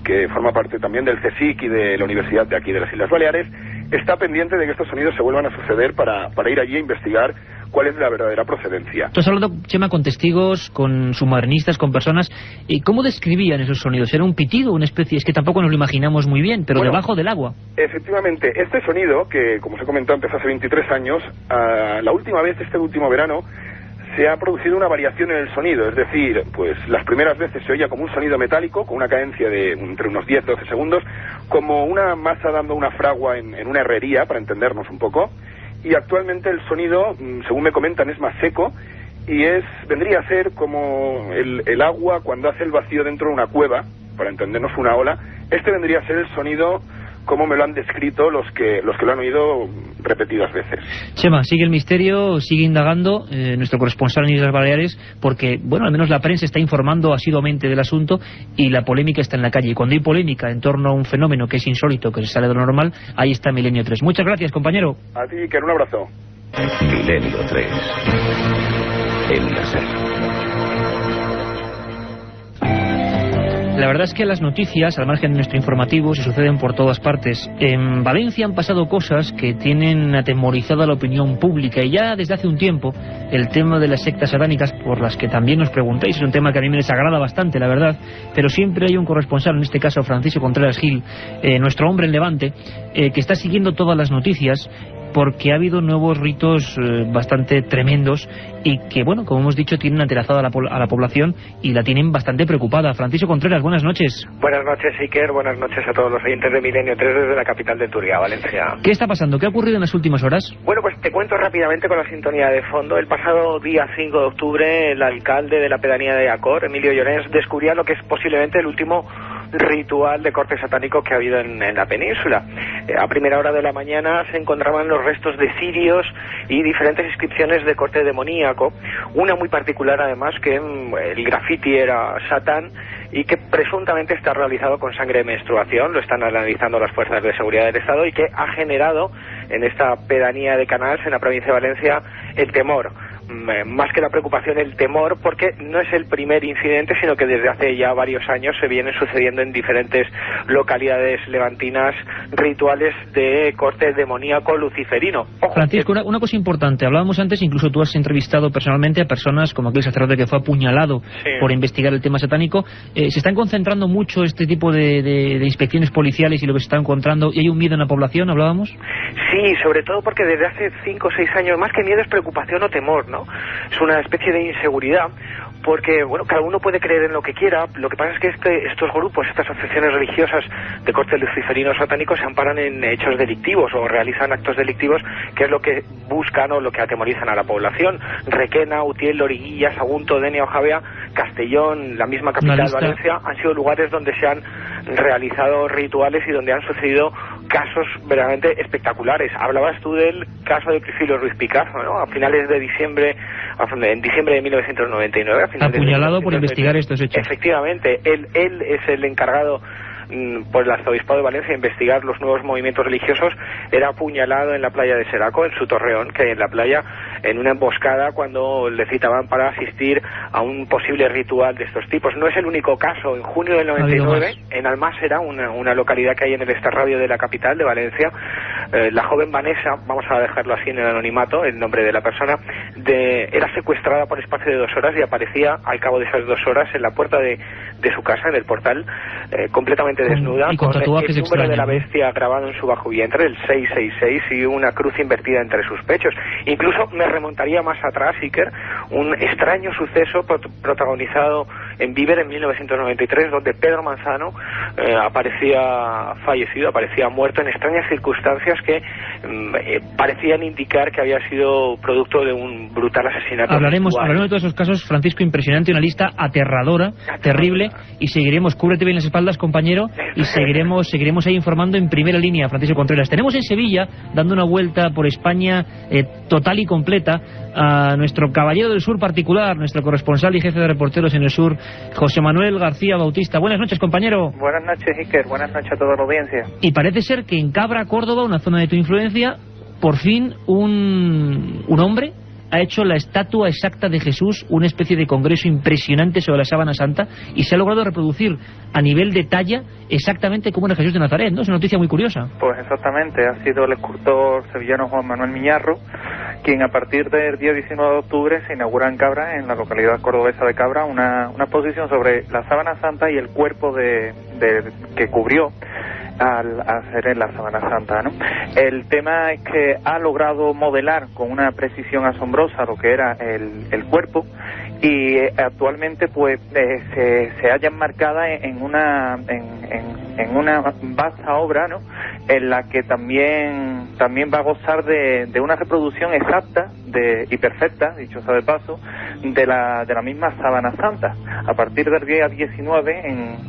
que forma parte también del CSIC y de la Universidad de aquí de las Islas Baleares, está pendiente de que estos sonidos se vuelvan a suceder para ir allí a investigar cuál es la verdadera procedencia. Tú has hablado, Chema, con testigos, con submarinistas, con personas. ¿Y cómo describían esos sonidos? ¿Era un pitido, una especie? Es que tampoco nos lo imaginamos muy bien, pero bueno, debajo del agua. Efectivamente, este sonido, que como os he comentado empezó hace 23 años, la última vez, este último verano, se ha producido una variación en el sonido, es decir, pues las primeras veces se oía como un sonido metálico, con una cadencia de entre unos 10-12 segundos, como una masa dando una fragua en una herrería, para entendernos un poco, y actualmente el sonido, según me comentan, es más seco, y vendría a ser como el agua cuando hace el vacío dentro de una cueva, para entendernos una ola. Este vendría a ser el sonido como me lo han descrito los que lo han oído repetidas veces. Chema, sigue el misterio, sigue indagando nuestro corresponsal en Islas Baleares, porque, bueno, al menos la prensa está informando asiduamente del asunto y la polémica está en la calle. Y cuando hay polémica en torno a un fenómeno que es insólito, que se sale de lo normal, ahí está Milenio 3. Muchas gracias, compañero. A ti, Iker, un abrazo. Milenio 3. En la SER. La verdad es que las noticias, al margen de nuestro informativo, se suceden por todas partes. En Valencia han pasado cosas que tienen atemorizada la opinión pública, y ya desde hace un tiempo el tema de las sectas satánicas, por las que también nos preguntáis, es un tema que a mí me desagrada bastante, la verdad, pero siempre hay un corresponsal, en este caso Francisco Contreras Gil, nuestro hombre en Levante, que está siguiendo todas las noticias, porque ha habido nuevos ritos bastante tremendos y que, bueno, como hemos dicho, tienen aterrazada a la población y la tienen bastante preocupada. Francisco Contreras, buenas noches. Buenas noches, Iker. Buenas noches a todos los oyentes de Milenio 3 desde la capital de Turia, Valencia. ¿Qué está pasando? ¿Qué ha ocurrido en las últimas horas? Bueno, pues te cuento rápidamente con la sintonía de fondo. El pasado día 5 de octubre, el alcalde de la pedanía de Acor, Emilio Llorens, descubría lo que es posiblemente el último ritual de corte satánico que ha habido en la península. A primera hora de la mañana se encontraban los restos de cirios y diferentes inscripciones de corte demoníaco, una muy particular además, que el grafiti era Satán y que presuntamente está realizado con sangre de menstruación. Lo están analizando las fuerzas de seguridad del Estado, y que ha generado en esta pedanía de Canals, en la provincia de Valencia, el temor. Más que la preocupación, el temor, porque no es el primer incidente, sino que desde hace ya varios años se vienen sucediendo en diferentes localidades levantinas rituales de corte demoníaco luciferino. Ojo, Francisco, una cosa importante, hablábamos antes, incluso tú has entrevistado personalmente a personas como aquel sacerdote que fue apuñalado por investigar el tema satánico. Se están concentrando mucho este tipo de inspecciones policiales y lo que se está encontrando, y hay un miedo en la población, ¿hablábamos? Sí, sobre todo porque desde hace 5 o 6 años, más que miedo es preocupación o temor, ¿no? Es una especie de inseguridad, porque, bueno, cada uno puede creer en lo que quiera. Lo que pasa es que estos grupos, estas asociaciones religiosas de corte luciferino satánico, se amparan en hechos delictivos o realizan actos delictivos, que es lo que buscan o lo que atemorizan a la población. Requena, Utiel, Loriguilla, Sagunto, Denia, Ojavea, Castellón, la misma capital, Valencia, han sido lugares donde se han realizado rituales y donde han sucedido casos verdaderamente espectaculares. Hablabas tú del caso de Priscilo Ruiz Picazo, ¿no? A finales de diciembre, en diciembre de 1999. Apuñalado por investigar estos hechos. Efectivamente, él es el encargado por el arzobispado de Valencia a investigar los nuevos movimientos religiosos. Era apuñalado en la playa de Seraco, en su torreón, que hay en la playa, en una emboscada, cuando le citaban para asistir a un posible ritual de estos tipos. No es el único caso. En junio del 99, en Almásera, una localidad que hay en el extrarradio de la capital de Valencia, la joven Vanessa, vamos a dejarlo así en el anonimato, el nombre de la persona, era secuestrada por espacio de 2 horas y aparecía al cabo de esas 2 horas en la puerta de su casa, en el portal, completamente desnuda, con tatuajes el número de la extraños, bestia grabado en su bajo vientre, el 666, y una cruz invertida entre sus pechos. Incluso me remontaría más atrás, Iker, un extraño suceso protagonizado en Viver en 1993, donde Pedro Manzano aparecía fallecido, aparecía muerto en extrañas circunstancias que parecían indicar que había sido producto de un brutal asesinato. Hablaremos de todos esos casos, Francisco, impresionante, una lista aterradora, terrible, y seguiremos, cúbrete bien las espaldas, compañero, y seguiremos ahí informando en primera línea, Francisco Contreras. Tenemos en Sevilla, dando una vuelta por España total y completa, a nuestro caballero del sur particular, nuestro corresponsal y jefe de reporteros en el sur, José Manuel García Bautista. Buenas noches, compañero. Buenas noches, Iker. Buenas noches a toda la audiencia. Y parece ser que en Cabra, Córdoba, una zona de tu influencia, por fin un hombre ha hecho la estatua exacta de Jesús, una especie de congreso impresionante sobre la sábana santa, y se ha logrado reproducir a nivel de talla exactamente como era Jesús de Nazaret, ¿no? Es una noticia muy curiosa. Pues exactamente, ha sido el escultor sevillano Juan Manuel Miñarro quien a partir del día 19 de octubre se inaugura en Cabra, en la localidad cordobesa de Cabra, una exposición sobre la sábana santa y el cuerpo que cubrió al hacer en la sábana santa, ¿no? El tema es que ha logrado modelar con una precisión asombrosa lo que era el cuerpo, y actualmente pues se halla enmarcada en una vasta obra, ¿no?, en la que también va a gozar de una reproducción exacta y perfecta, dicho sea de paso, de la misma sábana santa. A partir del día 19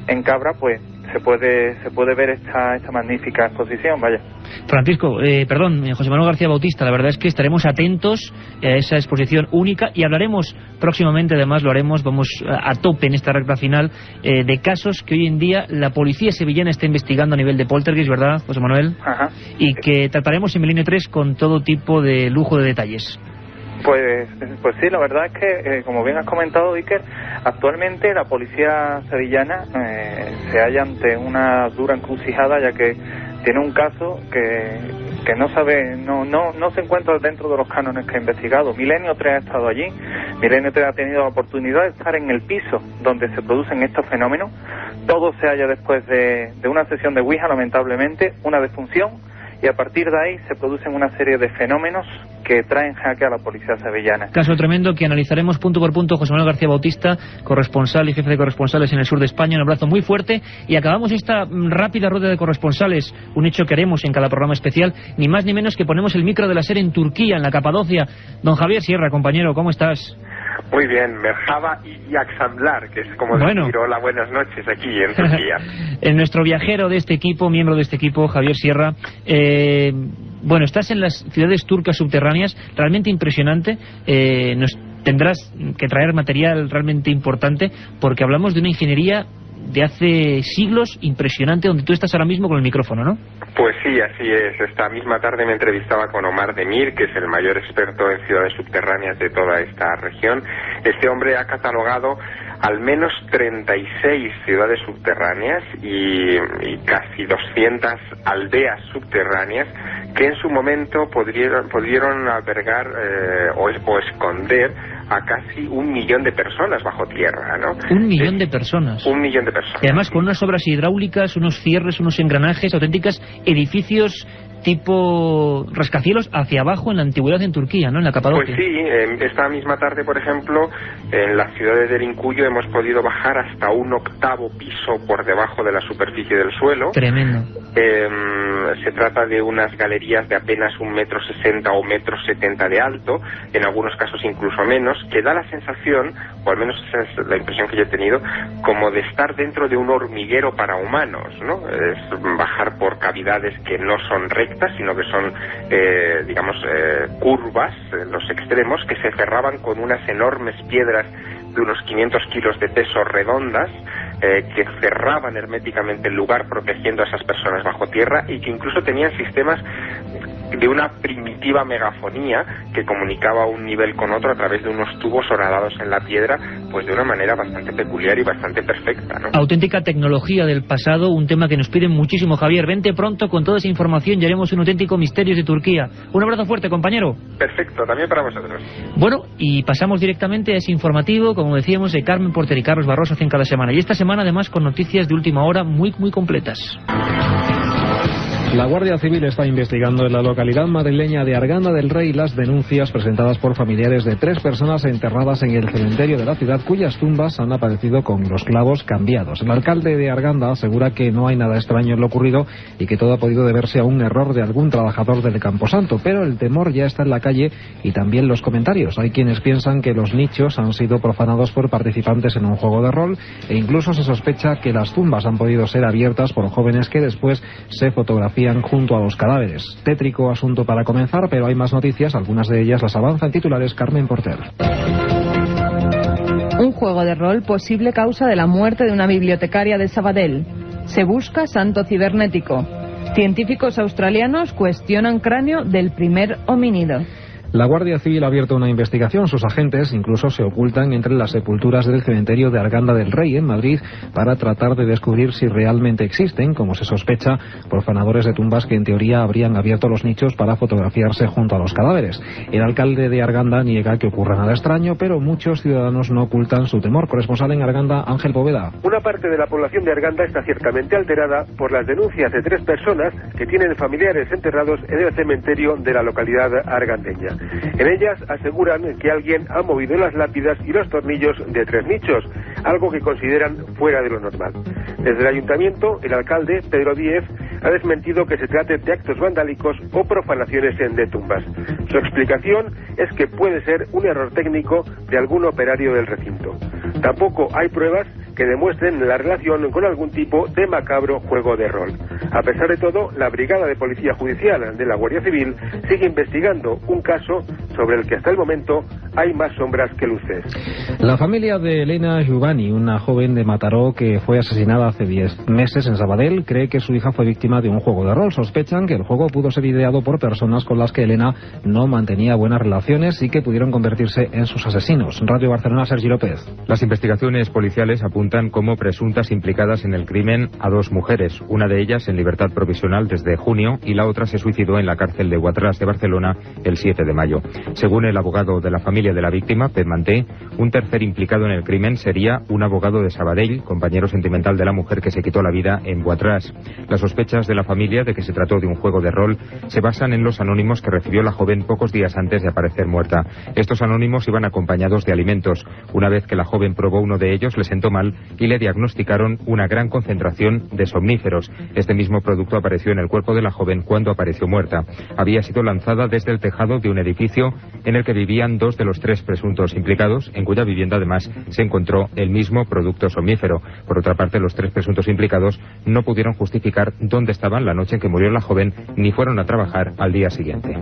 en Cabra pues se puede ver esta magnífica exposición, vaya. Francisco, José Manuel García Bautista, la verdad es que estaremos atentos a esa exposición única y hablaremos próximamente, además lo haremos, vamos a tope en esta recta final, de casos que hoy en día la policía sevillana está investigando a nivel de poltergeist, ¿verdad, José Manuel? Ajá. Y que trataremos en Milenio 3 con todo tipo de lujo de detalles. Pues sí, la verdad es que, como bien has comentado, Iker, actualmente la policía sevillana se halla ante una dura encrucijada, ya que tiene un caso que no se encuentra dentro de los cánones que ha investigado. Milenio 3 ha estado allí, Milenio 3 ha tenido la oportunidad de estar en el piso donde se producen estos fenómenos. Todo se halla después de una sesión de Ouija, lamentablemente, una defunción, y a partir de ahí se producen una serie de fenómenos que traen jaque a la policía sevillana. Caso tremendo que analizaremos punto por punto. José Manuel García Bautista, corresponsal y jefe de corresponsales en el sur de España, un abrazo muy fuerte, y acabamos esta rápida rueda de corresponsales, un hecho que haremos en cada programa especial, ni más ni menos que ponemos el micro de la SER en Turquía, en la Capadocia. Don Javier Sierra, compañero, ¿cómo estás? Muy bien, Merhaba y Aksamlar, que es como decir hola, buenas noches aquí en Turquía. Nuestro viajero de este equipo, miembro de este equipo, Javier Sierra. Estás en las ciudades turcas subterráneas, realmente impresionante. Nos tendrás que traer material realmente importante, porque hablamos de una ingeniería de hace siglos impresionante, donde tú estás ahora mismo con el micrófono, ¿no? Pues sí, así es. Esta misma tarde me entrevistaba con Omar Demir, que es el mayor experto en ciudades subterráneas de toda esta región. Este hombre ha catalogado al menos 36 ciudades subterráneas y casi 200 aldeas subterráneas que en su momento pudieron albergar o esconder a casi 1 millón de personas bajo tierra, ¿no? 1 millón de personas. 1 millón de personas. Y además con unas obras hidráulicas, unos cierres, unos engranajes, auténticas edificios tipo rascacielos hacia abajo en la antigüedad en Turquía, ¿no? En la Capadocia. Pues sí, esta misma tarde, por ejemplo, en las ciudades del Incuyo hemos podido bajar hasta un 8º piso por debajo de la superficie del suelo. Tremendo. Se trata de unas galerías de apenas 1,60 m o 1,70 m de alto, en algunos casos incluso menos, que da la sensación, o al menos esa es la impresión que yo he tenido, como de estar dentro de un hormiguero para humanos, ¿no? Es bajar por cavidades que no son rectas, sino que son, curvas en los extremos, que se cerraban con unas enormes piedras de unos 500 kilos de peso redondas, que cerraban herméticamente el lugar, protegiendo a esas personas bajo tierra, y que incluso tenían sistemas de una primitiva megafonía que comunicaba un nivel con otro a través de unos tubos horadados en la piedra, pues de una manera bastante peculiar y bastante perfecta, ¿no? Auténtica tecnología del pasado, un tema que nos piden muchísimo. Javier, vente pronto con toda esa información y haremos un auténtico Misterios de Turquía. Un abrazo fuerte, compañero. Perfecto, también para vosotros. Bueno, y pasamos directamente a ese informativo, como decíamos, de Carmen Porter y Carlos Barroso hacen cada semana. Y esta semana, además, con noticias de última hora muy, muy completas. La Guardia Civil está investigando en la localidad madrileña de Arganda del Rey las denuncias presentadas por familiares de 3 personas enterradas en el cementerio de la ciudad, cuyas tumbas han aparecido con los clavos cambiados. El alcalde de Arganda asegura que no hay nada extraño en lo ocurrido y que todo ha podido deberse a un error de algún trabajador del Camposanto, pero el temor ya está en la calle y también los comentarios. Hay quienes piensan que los nichos han sido profanados por participantes en un juego de rol, e incluso se sospecha que las tumbas han podido ser abiertas por jóvenes que después se fotografían junto a los cadáveres. Tétrico asunto para comenzar, pero hay más noticias, algunas de ellas las avanza en titulares Carmen Porter. Un juego de rol posible causa de la muerte de una bibliotecaria de Sabadell. Se busca santo cibernético. Científicos australianos cuestionan cráneo del primer homínido. La Guardia Civil ha abierto una investigación. Sus agentes incluso se ocultan entre las sepulturas del cementerio de Arganda del Rey, en Madrid, para tratar de descubrir si realmente existen, como se sospecha, profanadores de tumbas que en teoría habrían abierto los nichos para fotografiarse junto a los cadáveres. El alcalde de Arganda niega que ocurra nada extraño, pero muchos ciudadanos no ocultan su temor. Corresponsal en Arganda, Ángel Poveda. Una parte de la población de Arganda está ciertamente alterada por las denuncias de 3 personas que tienen familiares enterrados en el cementerio de la localidad argandeña. En ellas aseguran que alguien ha movido las lápidas y los tornillos de 3 nichos, algo que consideran fuera de lo normal. Desde el ayuntamiento, el alcalde, Pedro Díez, ha desmentido que se trate de actos vandálicos o profanaciones de tumbas. Su explicación es que puede ser un error técnico de algún operario del recinto. Tampoco hay pruebas que demuestren la relación con algún tipo de macabro juego de rol. A pesar de todo, la Brigada de Policía Judicial de la Guardia Civil sigue investigando un caso sobre el que hasta el momento hay más sombras que luces. La familia de Elena Giovanni, una joven de Mataró que fue asesinada hace 10 meses en Sabadell, cree que su hija fue víctima de un juego de rol. Sospechan que el juego pudo ser ideado por personas con las que Elena no mantenía buenas relaciones y que pudieron convertirse en sus asesinos. Radio Barcelona, Sergi López. Las investigaciones policiales apuntan como presuntas implicadas en el crimen a 2 mujeres, una de ellas en libertad provisional desde junio y la otra se suicidó en la cárcel de Guatrás de Barcelona el 7 de mayo. Según el abogado de la familia de la víctima, Pep Manté, un tercer implicado en el crimen sería un abogado de Sabadell, compañero sentimental de la mujer que se quitó la vida en Guatrás. Las sospechas de la familia de que se trató de un juego de rol se basan en los anónimos que recibió la joven pocos días antes de aparecer muerta. Estos anónimos iban acompañados de alimentos. Una vez que la joven probó uno de ellos, le sentó mal y le diagnosticaron una gran concentración de somníferos. Este mismo producto apareció en el cuerpo de la joven cuando apareció muerta. Había sido lanzada desde el tejado de un edificio en el que vivían 2 de los 3 presuntos implicados, en cuya vivienda además se encontró el mismo producto somnífero. Por otra parte, los 3 presuntos implicados no pudieron justificar dónde estaban la noche en que murió la joven ni fueron a trabajar al día siguiente.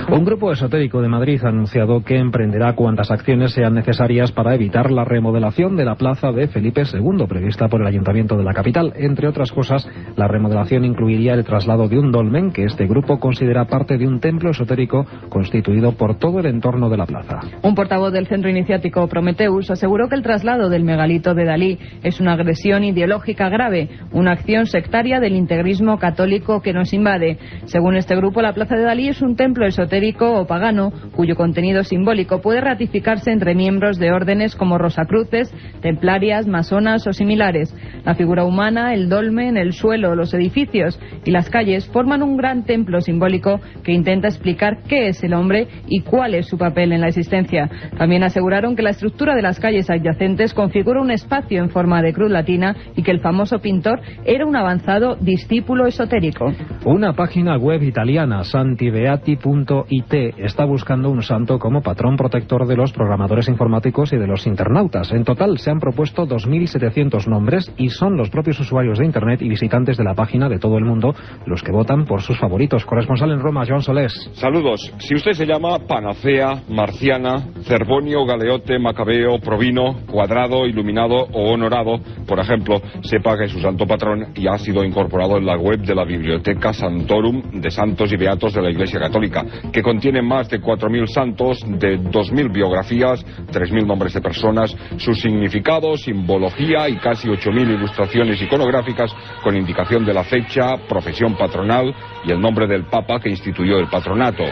Un grupo esotérico de Madrid ha anunciado que emprenderá cuantas acciones sean necesarias para evitar la remodelación de la plaza de Felipe II, prevista por el Ayuntamiento de la capital. Entre otras cosas, la remodelación incluiría el traslado de un dolmen que este grupo considera parte de un templo esotérico constituido por todo el entorno de la plaza. Un portavoz del centro iniciático Prometheus aseguró que el traslado del megalito de Dalí es una agresión ideológica grave, una acción sectaria del integrismo católico que nos invade. Según este grupo, la plaza de Dalí es un templo esotérico o pagano cuyo contenido simbólico puede ratificarse entre miembros de órdenes como Rosacruces, templarias, masonas o similares. La figura humana, el dolmen, el suelo, los edificios y las calles forman un gran templo simbólico que intenta explicar qué es el hombre y cuál es su papel en la existencia. También aseguraron que la estructura de las calles adyacentes configura un espacio en forma de cruz latina y que el famoso pintor era un avanzado discípulo esotérico. Una página web italiana, santibeati.it, está buscando un santo como patrón protector de los programadores informáticos y de los internautas. En total se han propuesto 2.700 nombres y son los propios usuarios de Internet y visitantes de la página de todo el mundo los que votan por sus favoritos. Corresponsal en Roma, Joan Solés. Saludos. Si usted se llama Panacea, Marciana, Cerbonio, Galeote, Macabeo, Provino, Cuadrado, Iluminado o Honorado, por ejemplo, sepa que su santo patrón ya ha sido incorporado en la web de la Biblioteca Santorum de Santos y Beatos de la Iglesia Católica, que contiene más de 4.000 santos, de 2.000 biografías, 3.000 nombres de personas, sus significados, simbología y casi 8.000 ilustraciones iconográficas con indicación de la fecha, profesión patronal y el nombre del Papa que instituyó el patronato.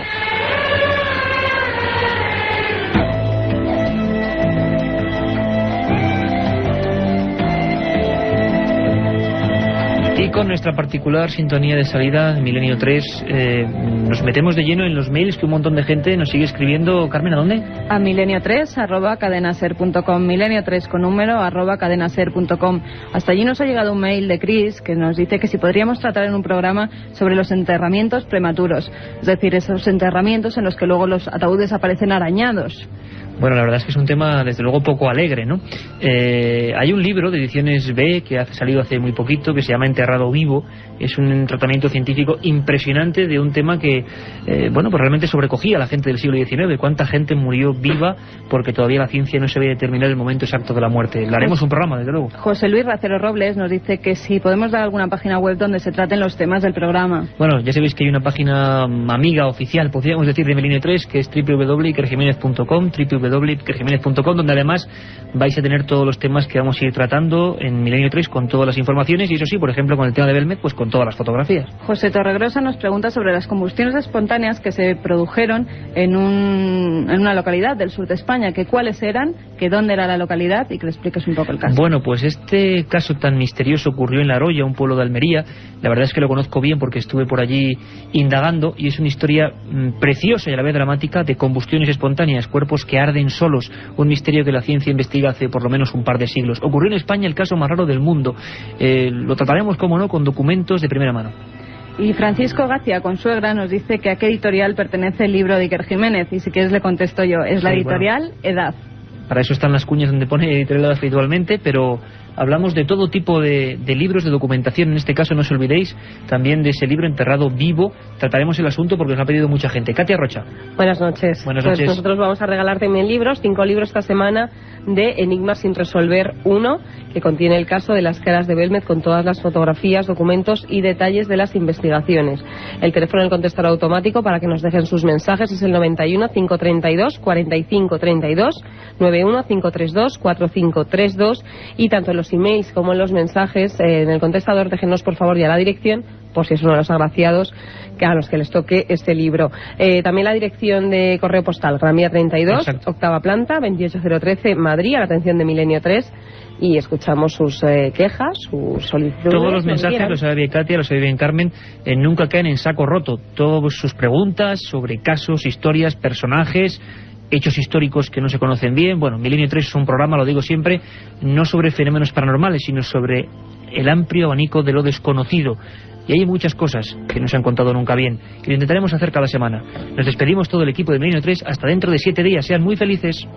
Y con nuestra particular sintonía de salida, Milenio 3, nos metemos de lleno en los mails que un montón de gente nos sigue escribiendo. Carmen, ¿a dónde? A milenio3@cadenaser.com, milenio3 con número @cadenaser.com. Hasta allí nos ha llegado un mail de Chris que nos dice que si podríamos tratar en un programa sobre los enterramientos prematuros, es decir, esos enterramientos en los que luego los ataúdes aparecen arañados. Bueno, la verdad es que es un tema, desde luego, poco alegre, ¿no? Hay un libro de Ediciones B que ha salido hace muy poquito, que se llama Enterrado Vivo. Es un tratamiento científico impresionante de un tema que, bueno, pues realmente sobrecogía a la gente del siglo XIX. ¿Cuánta gente murió viva porque todavía la ciencia no se había determinado el momento exacto de la muerte? Le haremos un programa, desde luego. José Luis Racero Robles nos dice que si podemos dar alguna página web donde se traten los temas del programa. Bueno, ya sabéis que hay una página amiga oficial, podríamos decir, de Milenio 3, que es www.ikerjimenez.com, www.ikerjimenez.com, donde además vais a tener todos los temas que vamos a ir tratando en Milenio 3 con todas las informaciones y eso sí, por ejemplo, con el tema de Belmed, pues con todas las fotografías. José Torregrosa nos pregunta sobre las combustiones espontáneas que se produjeron en una localidad del sur de España, que cuáles eran, que dónde era la localidad y que le expliques un poco el caso. Bueno, pues este caso tan misterioso ocurrió en La Roya, un pueblo de Almería. La verdad es que lo conozco bien porque estuve por allí indagando y es una historia preciosa y a la vez dramática de combustiones espontáneas, cuerpos que arden solos, un misterio que la ciencia investiga hace por lo menos un par de siglos. Ocurrió en España el caso más raro del mundo. Lo trataremos, como no, con documentos de primera mano. Y Francisco Gacia, Consuegra, nos dice que a qué editorial pertenece el libro de Iker Jiménez, y si quieres le contesto yo. Es la editorial Edad. Para eso están las cuñas donde pone editorial Edad habitualmente, pero hablamos de todo tipo de libros, de documentación. En este caso, no os olvidéis también de ese libro Enterrado Vivo. Trataremos el asunto porque os lo ha pedido mucha gente. Katia Rocha. Buenas noches. Buenas noches. Pues nosotros vamos a regalar también libros, 5 libros esta semana, de Enigmas sin resolver 1, que contiene el caso de las caras de Belmed con todas las fotografías, documentos y detalles de las investigaciones. El teléfono del contestador automático para que nos dejen sus mensajes es el 91 532 45 32, 91 532 4532, y tanto en los emails como en los mensajes en el contestador déjenos por favor ya la dirección, por si es uno de los agraciados a los que les toque este libro. También la dirección de correo postal, Gran Vía 32, Exacto. Octava planta, 28013, Madrid, a la atención de Milenio 3, y escuchamos sus quejas, sus solicitudes. Todos los mensajes, lo sabe bien Katia, lo sabe bien Carmen, nunca caen en saco roto. Todas sus preguntas sobre casos, historias, personajes, hechos históricos que no se conocen bien. Bueno, Milenio 3 es un programa, lo digo siempre, no sobre fenómenos paranormales, sino sobre el amplio abanico de lo desconocido. Y hay muchas cosas que no se han contado nunca bien, y lo intentaremos hacer cada semana. Nos despedimos todo el equipo de Milenio 3 hasta dentro de 7 días. Sean muy felices.